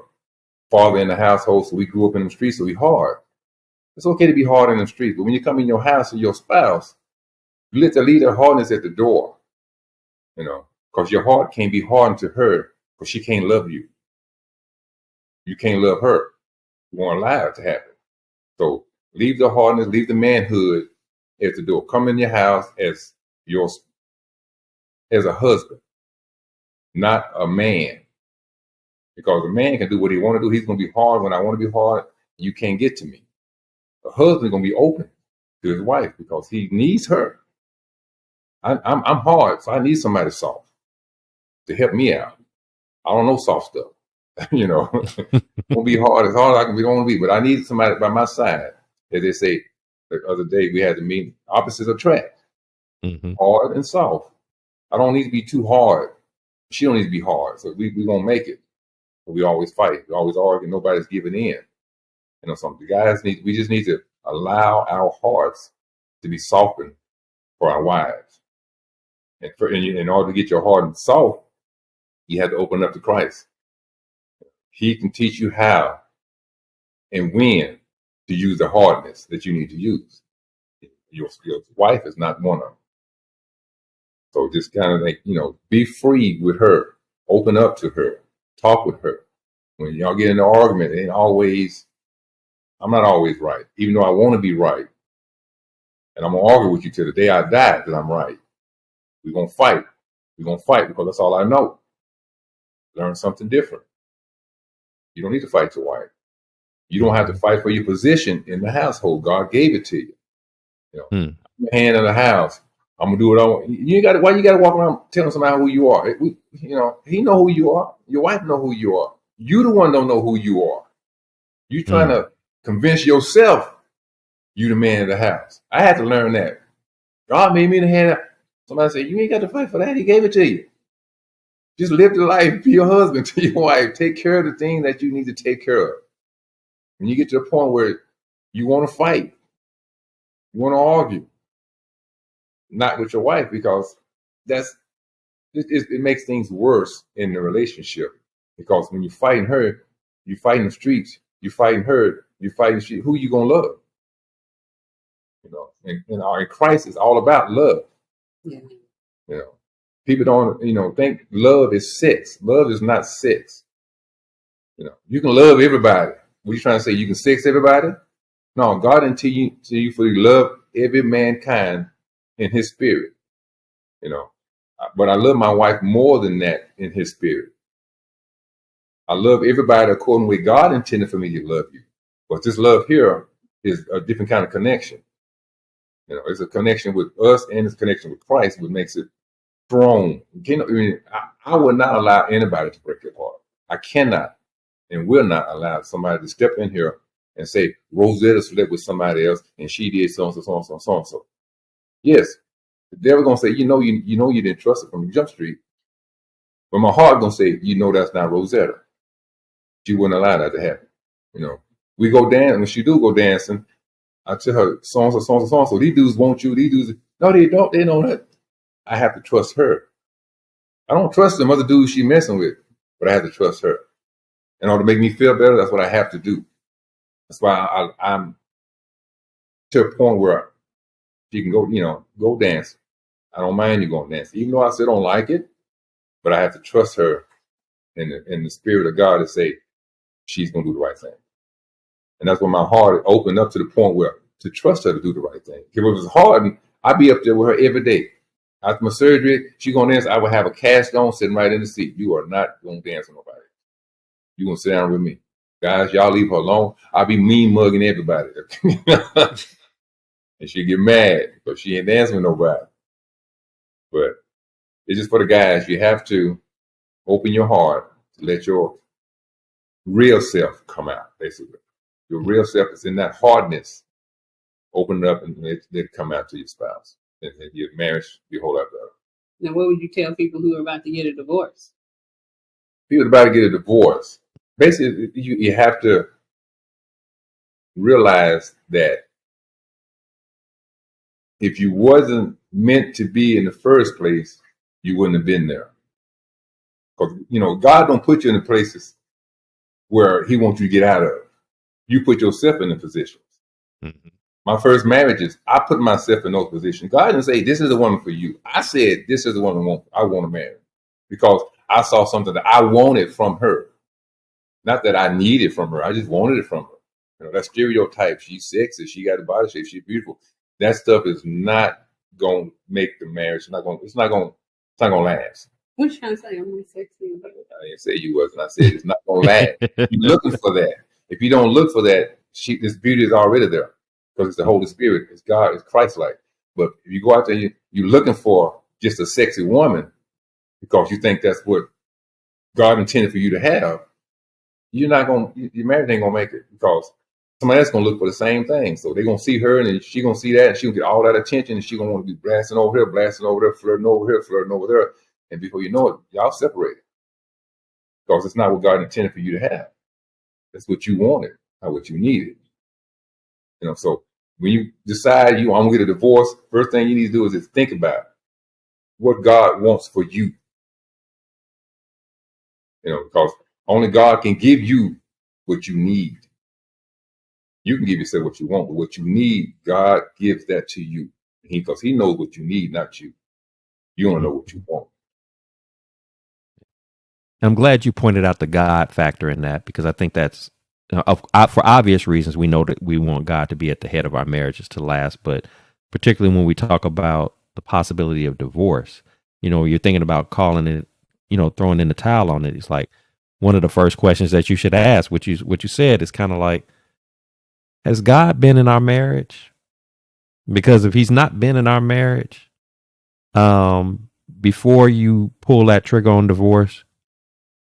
father in the household, so we grew up in the streets, so we hard. It's okay to be hard in the streets, but when you come in your house with your spouse, you let leave their hardness at the door, because your heart can't be hardened to her, because she can't love you. You can't love her. You won't allow it to happen. So leave the hardness, leave the manhood at the door. Come in your house as a husband, not a man. Because a man can do what he want to do. He's going to be hard when I want to be hard. You can't get to me. A husband's going to be open to his wife because he needs her. I'm hard, so I need somebody soft to help me out. I don't know soft stuff. Won't be hard as hard as I can be, don't want to be, but I need somebody by my side. As they say, the other day we had to meet, opposites attract. Mm-hmm. Hard and soft. I don't need to be too hard. She don't need to be hard. So we gonna make it. But we always fight. We always argue. Nobody's giving in. Something. The guys we just need to allow our hearts to be softened for our wives. And in order to get your heart soft, you have to open up to Christ. He can teach you how and when to use the hardness that you need to use. Your wife is not one of them. So just kind of be free with her. Open up to her. Talk with her. When y'all get in an argument, I'm not always right, even though I want to be right. And I'm going to argue with you till the day I die that I'm right. We're going to fight. We're going to fight because that's all I know. Learn something different. You don't need to fight your wife. You don't have to fight for your position in the household. God gave it to you. I'm the hand of the house. I'm gonna do what I want. Why you got to walk around telling somebody who you are? He know who you are. Your wife know who you are. You the one don't know who you are. You trying to convince yourself you the man of the house. I had to learn that. God made me the hand. Somebody said, you ain't got to fight for that. He gave it to you. Just live the life, be your husband, to your wife. Take care of the things that you need to take care of. When you get to the point where you want to fight, you want to argue, not with your wife, because it makes things worse in the relationship. Because when you're fighting her, you fight in the streets, you fighting her, you fighting the street. Who you gonna love? And Christ is all about love. Yeah. People don't think love is sex. Love is not sex. You can love everybody. What are you trying to say? You can sex everybody? No, God intended you for you to love every mankind in His spirit. But I love my wife more than that in His spirit. I love everybody according to what God intended for me to love you. But this love here is a different kind of connection. It's a connection with us and it's a connection with Christ, which makes it strong. I would not allow anybody to break your heart. I cannot and will not allow somebody to step in here and say, Rosetta slept with somebody else and she did so and so, so and so, so and so. Yes, the devil gonna say, you didn't trust her from Jump Street. But my heart gonna say, that's not Rosetta. She wouldn't allow that to happen. We go dance, when she do go dancing, I tell her, so and so, so and so, so and so. These dudes want you. These dudes, no, they don't. They know that. I have to trust her. I don't trust them other dudes she messing with, but I have to trust her. In order to make me feel better, that's what I have to do. That's why I'm to a point where she can go, go dance. I don't mind you going dance, even though I still don't like it, but I have to trust her in the spirit of God to say she's going to do the right thing. And that's when my heart opened up to the point where to trust her to do the right thing. If it was hard, I'd be up there with her every day. After my surgery, she going to dance. I would have a cast on sitting right in the seat. You are not going to dance with nobody. You're going to sit down with me. Guys, y'all leave her alone. I'll be mean mugging everybody. And she'll get mad, but she ain't dancing with nobody. But it's just for the guys. You have to open your heart to let your real self come out, basically. Your real self is in that hardness. Open it up and let it come out to your spouse. And your marriage be a whole lot better. Now, what would you tell people who are about to get a divorce? People about to get a divorce. Basically, you have to realize that if you wasn't meant to be in the first place, you wouldn't have been there. Because, God don't put you in the places where he wants you to get out of. You put yourself in the positions. Mm-hmm. My first marriages, I put myself in those positions. God didn't say, this is the woman for you. I said, this is the woman I want to marry. Because I saw something that I wanted from her. Not that I needed from her. I just wanted it from her. That stereotype. She's sexy. She got a body shape. She's beautiful. That stuff is not going to make the marriage. It's not going to last. What you trying to say? I'm not sexy. I didn't say you wasn't. I said it's not going to last. You're looking for that. If you don't look for that, this beauty is already there. Because it's the Holy Spirit. It's God. It's Christ-like. But if you go out there, you're looking for just a sexy woman because you think that's what God intended for you to have. You're not going. Your marriage ain't gonna make it because somebody else gonna look for the same thing. So they're gonna see her, and then she gonna see that, and she gonna get all that attention, and she gonna want to be blasting over here, flirting over here, flirting over there, and before you know it, y'all separated because it's not what God intended for you to have. That's what you wanted, not what you needed. So when you decide I'm gonna get a divorce, first thing you need to do is think about what God wants for you. Because only God can give you what you need. You can give yourself what you want, but what you need, God gives that to you. Because he knows what you need, not you. You don't know what you want. I'm glad you pointed out the God factor in that, because I think that's, for obvious reasons, we know that we want God to be at the head of our marriages to last. But particularly when we talk about the possibility of divorce, you're thinking about calling it, throwing in the towel on it. It's like one of the first questions that you should ask, what you said, is kind of like, has God been in our marriage? Because if he's not been in our marriage, before you pull that trigger on divorce,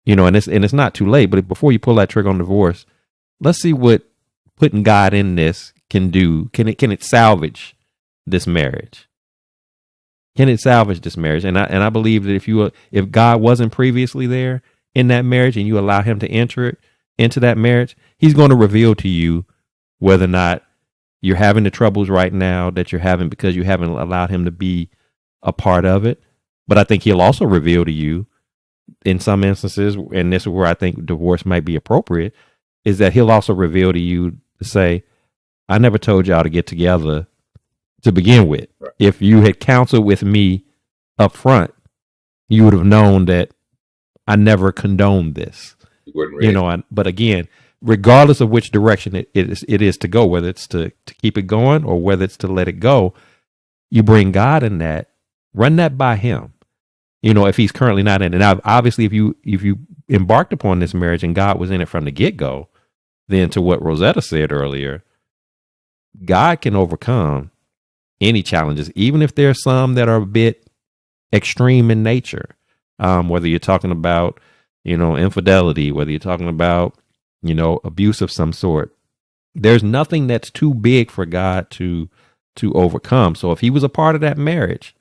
and it's not too late, but before you pull that trigger on divorce, let's see what putting God in this can do. Can it salvage this marriage? Can it salvage this marriage? And I believe that if God wasn't previously there in that marriage and you allow him to enter into that marriage, he's going to reveal to you whether or not you're having the troubles right now that you're having because you haven't allowed him to be a part of it. But I think he'll also reveal to you in some instances, and this is where I think divorce might be appropriate, is that he'll also reveal to you to say, I never told y'all to get together to begin with. Right. If you had counseled with me up front, you would have known that I never condoned this. But again, regardless of which direction it is to go, whether it's to keep it going or whether it's to let it go, you bring God in that, run that by him. If he's currently not in it. Now, obviously, if you embarked upon this marriage and God was in it from the get-go, then to what Rosetta said earlier, God can overcome any challenges, even if there are some that are a bit extreme in nature. Whether you're talking about, infidelity, whether you're talking about, abuse of some sort, there's nothing that's too big for God to overcome. So if he was a part of that marriage,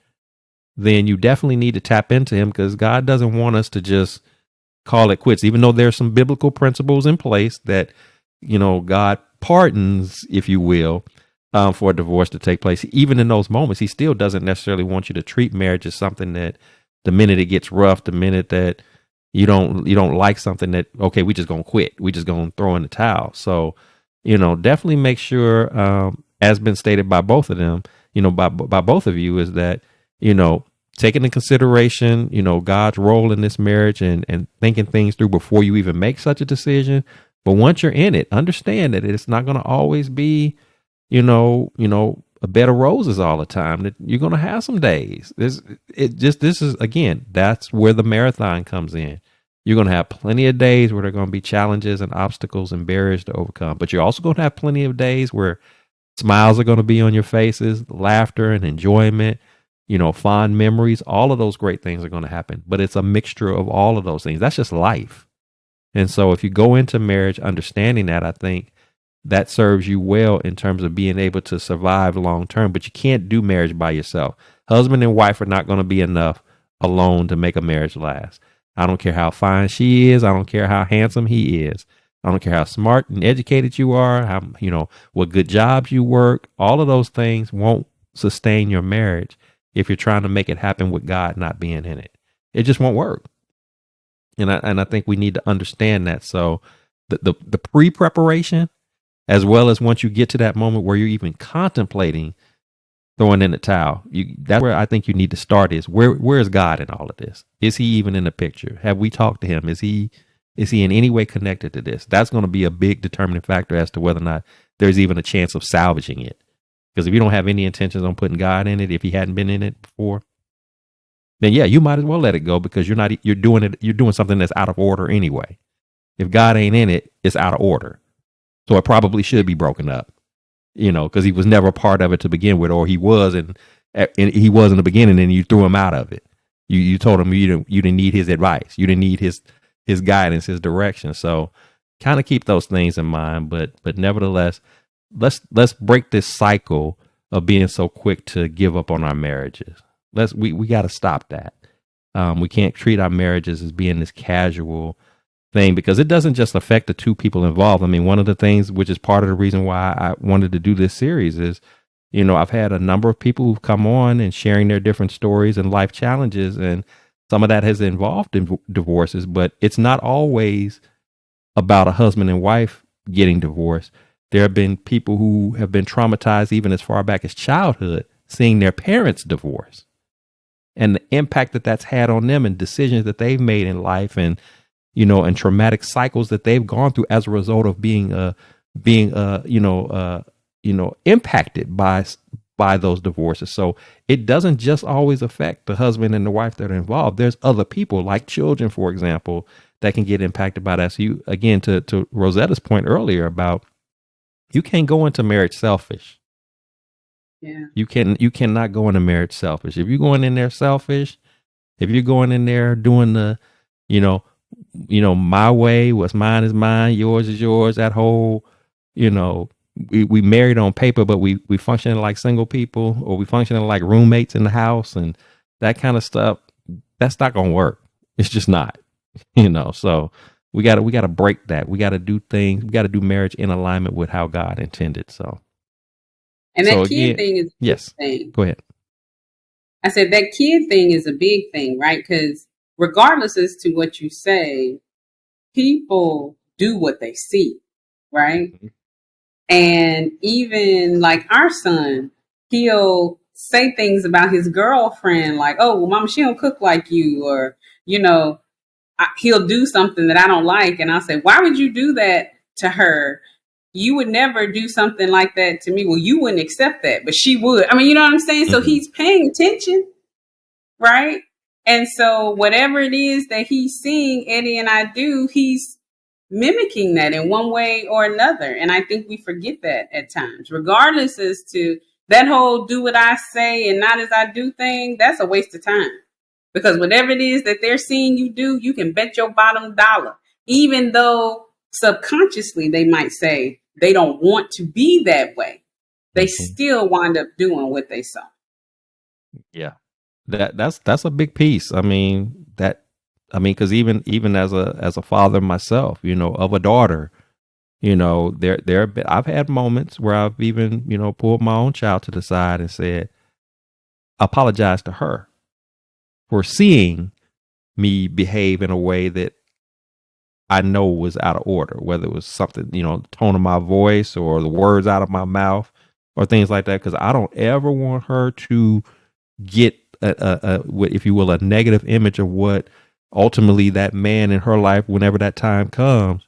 then you definitely need to tap into him, because God doesn't want us to just call it quits, even though there's some biblical principles in place that, God pardons, if you will, for a divorce to take place. Even in those moments, he still doesn't necessarily want you to treat marriage as something that the minute it gets rough, the minute that you don't like something, that, okay, we just going to quit. We just going to throw in the towel. So, definitely make sure, has been stated by both of them, by both of you, is that, taking into consideration, God's role in this marriage and thinking things through before you even make such a decision. But once you're in it, understand that it's not going to always be, a bed of roses all the time. That you're going to have some days. This is, again, that's where the marathon comes in. You're going to have plenty of days where there are going to be challenges and obstacles and barriers to overcome. But you're also going to have plenty of days where smiles are going to be on your faces, laughter and enjoyment, fond memories. All of those great things are going to happen. But it's a mixture of all of those things. That's just life. And so if you go into marriage understanding that, I think that serves you well in terms of being able to survive long term. But you can't do marriage by yourself. Husband and wife are not going to be enough alone to make a marriage last. I don't care how fine she is. I don't care how handsome he is. I don't care how smart and educated you are, how, what good jobs you work. All of those things won't sustain your marriage if you're trying to make it happen with God not being in it. It just won't work. And I think we need to understand that. So the pre-preparation, as well as once you get to that moment where you're even contemplating throwing in the towel, that's where I think you need to start. Is where is God in all of this? Is he even in the picture? Have we talked to him? Is he in any way connected to this? That's going to be a big determining factor as to whether or not there's even a chance of salvaging it. Because if you don't have any intentions on putting God in it, if he hadn't been in it before, then yeah, you might as well let it go, because you're doing something that's out of order anyway. If God ain't in it, it's out of order. So it probably should be broken up, because he was never a part of it to begin with, or he was, and he was in the beginning, and you threw him out of it. You told him you didn't need his advice. You didn't need his guidance, his direction. So kind of keep those things in mind, but nevertheless, let's break this cycle of being so quick to give up on our marriages. We got to stop that. We can't treat our marriages as being this casual thing, because it doesn't just affect the two people involved. I mean, one of the things, which is part of the reason why I wanted to do this series, is, I've had a number of people who've come on and sharing their different stories and life challenges, and some of that has involved divorces, but it's not always about a husband and wife getting divorced. There have been people who have been traumatized even as far back as childhood, seeing their parents divorce, and the impact that that's had on them and decisions that they've made in life, and and traumatic cycles that they've gone through as a result of being impacted by those divorces. So it doesn't just always affect the husband and the wife that are involved. There's other people, like children, for example, that can get impacted by that. So you, again, to Rosetta's point earlier about, you can't go into marriage selfish. Yeah. You cannot go into marriage selfish. If you're going in there selfish, if you're going in there doing the, my way, what's mine is mine, yours is yours, that whole, we married on paper, but we functioning like single people, or we functioning like roommates in the house, and that kind of stuff, that's not going to work. It's just not, so we got to break that. We got to do things. We got to do marriage in alignment with how God intended. So. And that kid thing is a big thing. Go ahead. I said that kid thing is a big thing, right? Because regardless as to what you say, people do what they see, right? Mm-hmm. And even like our son, he'll say things about his girlfriend, like, "Oh, well, mama, she don't cook like you," or, he'll do something that I don't like. And I'll say, "Why would you do that to her? You would never do something like that to me." "Well, you wouldn't accept that, but she would." I mean, you know what I'm saying? Mm-hmm. So he's paying attention, right? And so whatever it is that he's seeing Eddie and I do, he's mimicking that in one way or another. And I think we forget that at times, regardless as to that whole do what I say and not as I do thing. That's a waste of time, because whatever it is that they're seeing you do, you can bet your bottom dollar, even though subconsciously they might say they don't want to be that way, they still wind up doing what they saw. Yeah. That's a big piece. I mean, because even as a father myself, of a daughter, I've had moments where I've even, pulled my own child to the side and said, apologize to her for seeing me behave in a way that I know was out of order, whether it was something, the tone of my voice or the words out of my mouth, or things like that, because I don't ever want her to get if you will, a negative image of what ultimately that man in her life, whenever that time comes.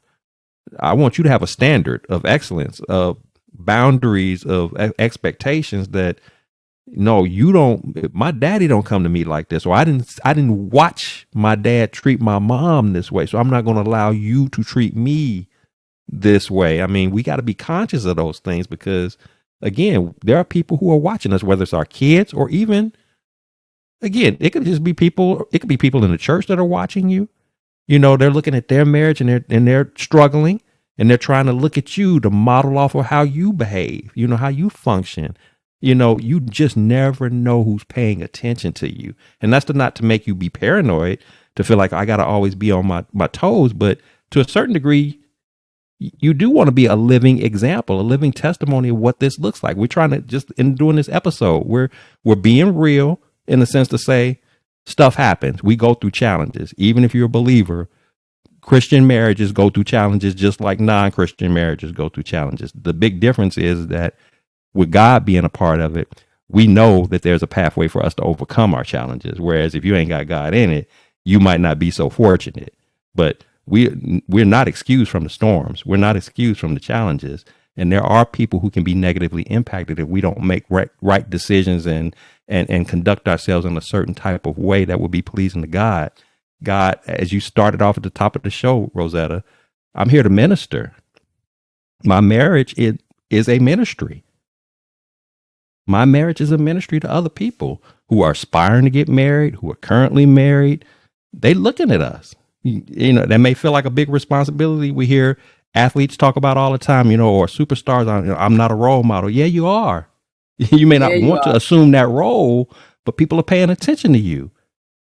I want you to have a standard of excellence, of boundaries, of expectations that no, you don't. My daddy don't come to me like this, or I didn't watch my dad treat my mom this way, so I'm not going to allow you to treat me this way. I mean, we got to be conscious of those things because, again, there are people who are watching us, whether it's our kids or even, again, it could just be people. It could be people in the church that are watching you. You know, they're looking at their marriage and they're struggling, and they're trying to look at you to model off of how you behave. You know, how you function. You know, you just never know who's paying attention to you, and that's not to make you be paranoid, to feel like I got to always be on my toes, but to a certain degree, you do want to be a living example, a living testimony of what this looks like. We're trying to, just in doing this episode, we're being real in the sense to say stuff happens. We go through challenges. Even if you're a believer, Christian marriages go through challenges just like non-Christian marriages go through challenges. The big difference is that with God being a part of it, we know that there's a pathway for us to overcome our challenges. Whereas if you ain't got God in it, you might not be so fortunate. But we're not excused from the storms. We're not excused from the challenges. And there are people who can be negatively impacted if we don't make right decisions and conduct ourselves in a certain type of way that will be pleasing to God. God, as you started off at the top of the show, Rosetta, I'm here to minister. My marriage is a ministry. My marriage is a ministry to other people who are aspiring to get married, who are currently married. They looking at us. You know, that may feel like a big responsibility. We hear athletes talk about all the time, you know, or superstars. I'm not a role model. Yeah, you are. You may not want to assume that role, but people are paying attention to you,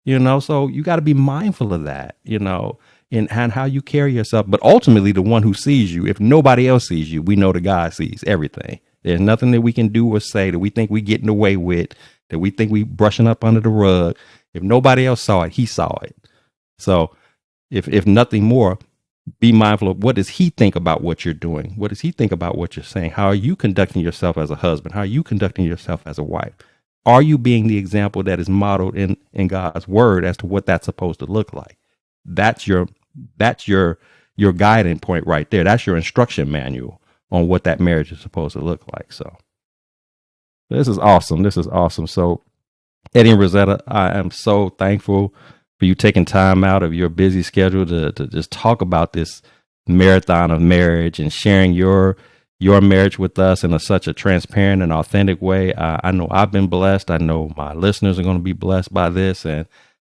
you know, so you got to be mindful of that, you know, and how you carry yourself. But ultimately, the one who sees you, if nobody else sees you, we know that God sees everything. There's nothing that we can do or say that we think we getting away with, that we think we brushing up under the rug. If nobody else saw it, he saw it. So if nothing more, be mindful of what does he think about what you're doing? What does he think about what you're saying? How are you conducting yourself as a husband? How are you conducting yourself as a wife? Are you being the example that is modeled in God's word as to what that's supposed to look like? That's your guiding point right there. That's your instruction manual on what that marriage is supposed to look like. So this is awesome. This is awesome. So Eddie and Rosetta, I am so thankful for you taking time out of your busy schedule to just talk about this marathon of marriage and sharing your marriage with us in such a transparent and authentic way. I know I've been blessed. I know my listeners are going to be blessed by this. And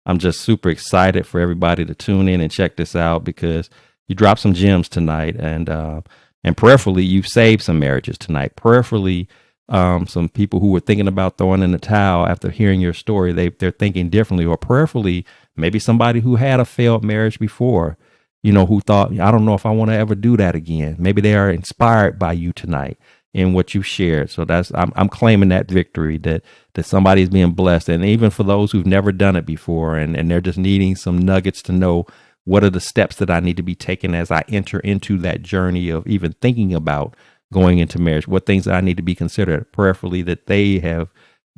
I'm just super excited for everybody to tune in and check this out, because you dropped some gems tonight, and prayerfully you've saved some marriages tonight. Prayerfully, some people who were thinking about throwing in the towel after hearing your story, they're thinking differently. Or prayerfully, maybe somebody who had a failed marriage before, you know, who thought, I don't know if I want to ever do that again. Maybe they are inspired by you tonight in what you shared. So I'm claiming that victory, that somebody's being blessed. And even for those who've never done it before, and they're just needing some nuggets to know what are the steps that I need to be taking as I enter into that journey of even thinking about going into marriage, what things that I need to be considered, prayerfully that they have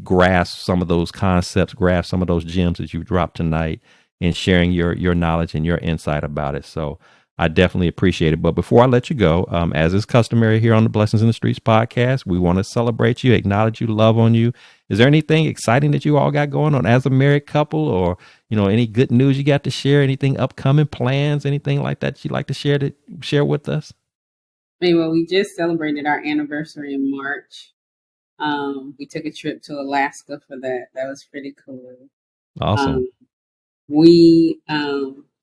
grasped some of those concepts, grasped some of those gems that you dropped tonight, and sharing your knowledge and your insight about it. So I definitely appreciate it. But before I let you go, as is customary here on the Blessings in the Streets podcast, we want to celebrate you, acknowledge you, love on you. Is there anything exciting that you all got going on as a married couple, or, you know, any good news you got to share, anything upcoming plans, anything like that you'd like to share with us? I mean, well, we just celebrated our anniversary in March. We took a trip to Alaska for that. That was pretty cool. Awesome. We,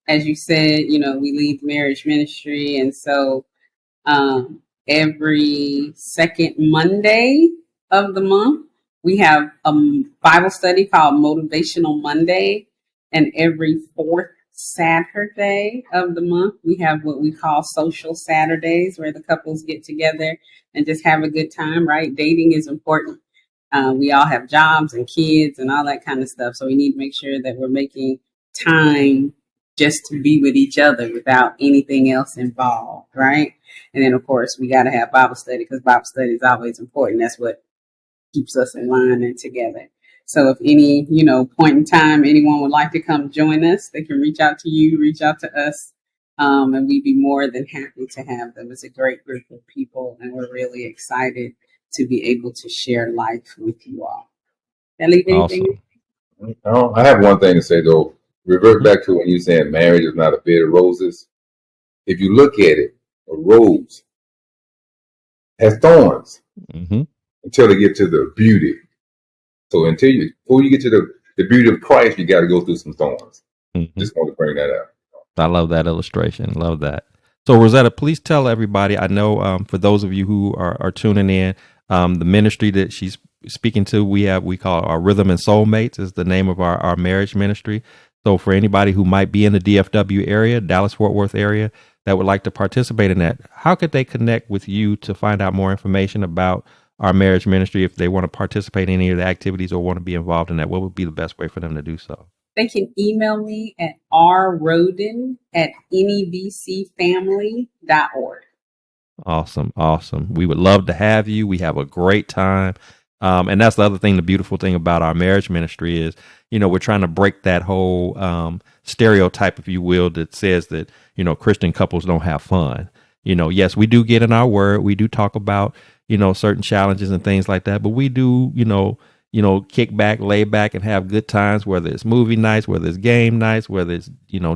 as you said, you know, we lead marriage ministry. And so every second Monday of the month, we have a Bible study called Motivational Monday. And every fourth Saturday of the month, we have what we call Social Saturdays, where the couples get together and just have a good time, right? Dating is important. We all have jobs and kids and all that kind of stuff. So we need to make sure that we're making time just to be with each other without anything else involved, right? And then, of course, we got to have Bible study because Bible study is always important. That's what keeps us in line and together. So if any, point in time, anyone would like to come join us, they can reach out to you, reach out to us, and we'd be more than happy to have them. It's a great group of people, and we're really excited to be able to share life with you all. Did I leave anything? Awesome. I have one thing to say, though. Revert back to when you saying marriage is not a bed of roses. If you look at it, a rose has thorns until they get to the beauty. So before you get to the beauty of Christ, you got to go through some thorns. Just want to bring that out. I love that illustration. Love that. So Rosetta, please tell everybody. I know for those of you who are tuning in, the ministry that she's speaking to, we call our Rhythm and Soulmates is the name of our marriage ministry. So for anybody who might be in the DFW area, Dallas-Fort Worth area, that would like to participate in that, how could they connect with you to find out more information about our marriage ministry if they want to participate in any of the activities or want to be involved in that? What would be the best way for them to do so? They can email me at rroden@nevcfamily.org. Awesome. We would love to have you. We have a great time. And that's the other thing, the beautiful thing about our marriage ministry is, we're trying to break that whole stereotype, if you will, that says that, Christian couples don't have fun. Yes, we do get in our word. We do talk about, certain challenges and things like that. But we do, kick back, lay back and have good times, whether it's movie nights, whether it's game nights, whether it's,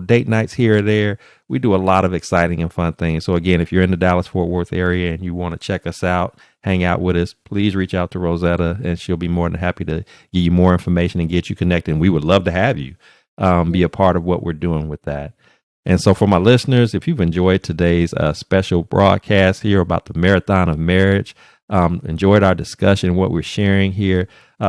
date nights here or there. We do a lot of exciting and fun things. So again, if you're in the Dallas-Fort Worth area and you want to check us out, hang out with us, please reach out to Rosetta and she'll be more than happy to give you more information and get you connected. And we would love to have you be a part of what we're doing with that. And so for my listeners, if you've enjoyed today's special broadcast here about the Marathon of Marriage, enjoyed our discussion, what we're sharing here,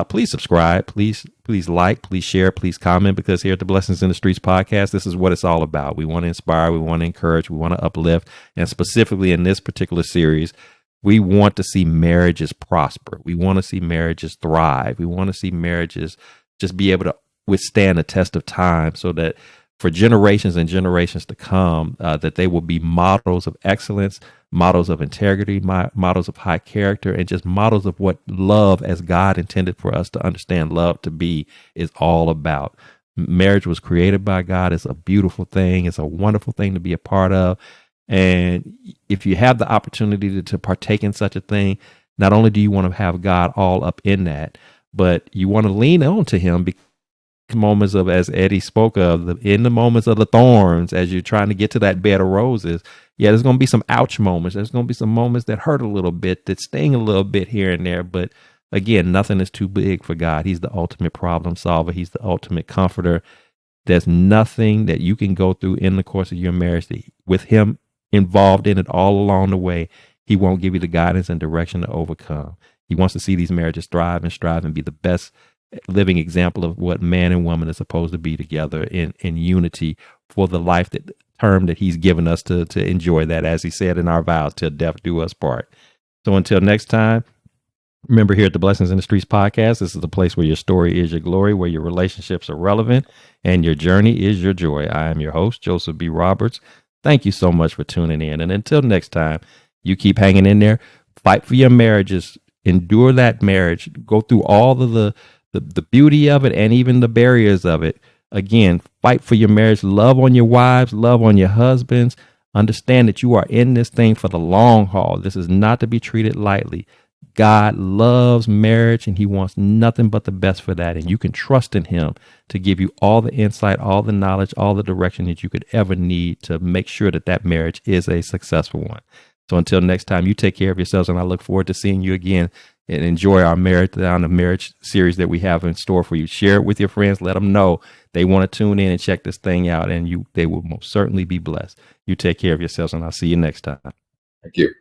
please subscribe, please like, please share, please comment, because here at the Blessings in the Streets podcast, this is what it's all about. We want to inspire, we want to encourage, we want to uplift. And specifically in this particular series, we want to see marriages prosper. We want to see marriages thrive. We want to see marriages just be able to withstand the test of time so that for generations and generations to come, that they will be models of excellence, models of integrity, models of high character, and just models of what love, as God intended for us to understand love to be, is all about. Marriage was created by God. It's a beautiful thing. It's a wonderful thing to be a part of. And if you have the opportunity to partake in such a thing, not only do you want to have God all up in that, but you want to lean on to him because moments of, as Eddie spoke of, in the moments of the thorns, as you're trying to get to that bed of roses, there's going to be some ouch moments. There's going to be some moments that hurt a little bit, that sting a little bit here and there. But again, nothing is too big for God. He's the ultimate problem solver. He's the ultimate comforter. There's nothing that you can go through in the course of your marriage that, with him involved in it all along the way, he won't give you the guidance and direction to overcome. He wants to see these marriages thrive and strive and be the best living example of what man and woman are supposed to be together in unity for the life term that he's given us to enjoy that, as he said in our vows, till death do us part. So until next time, remember, here at the Blessings in the Streets podcast, this is the place where your story is your glory, where your relationships are relevant and your journey is your joy. I am your host, Joseph B. Roberts. Thank you so much for tuning in. And until next time, you keep hanging in there, fight for your marriages, endure that marriage, go through all of the beauty of it and even the barriers of it. Again, fight for your marriage. Love on your wives, love on your husbands. Understand that you are in this thing for the long haul. This is not to be treated lightly. God loves marriage and he wants nothing but the best for that. And you can trust in him to give you all the insight, all the knowledge, all the direction that you could ever need to make sure that marriage is a successful one. So until next time, you take care of yourselves, and I look forward to seeing you again and enjoy our Marathon of Marriage series that we have in store for you. Share it with your friends. Let them know they want to tune in and check this thing out, and they will most certainly be blessed. You take care of yourselves, and I'll see you next time. Thank you.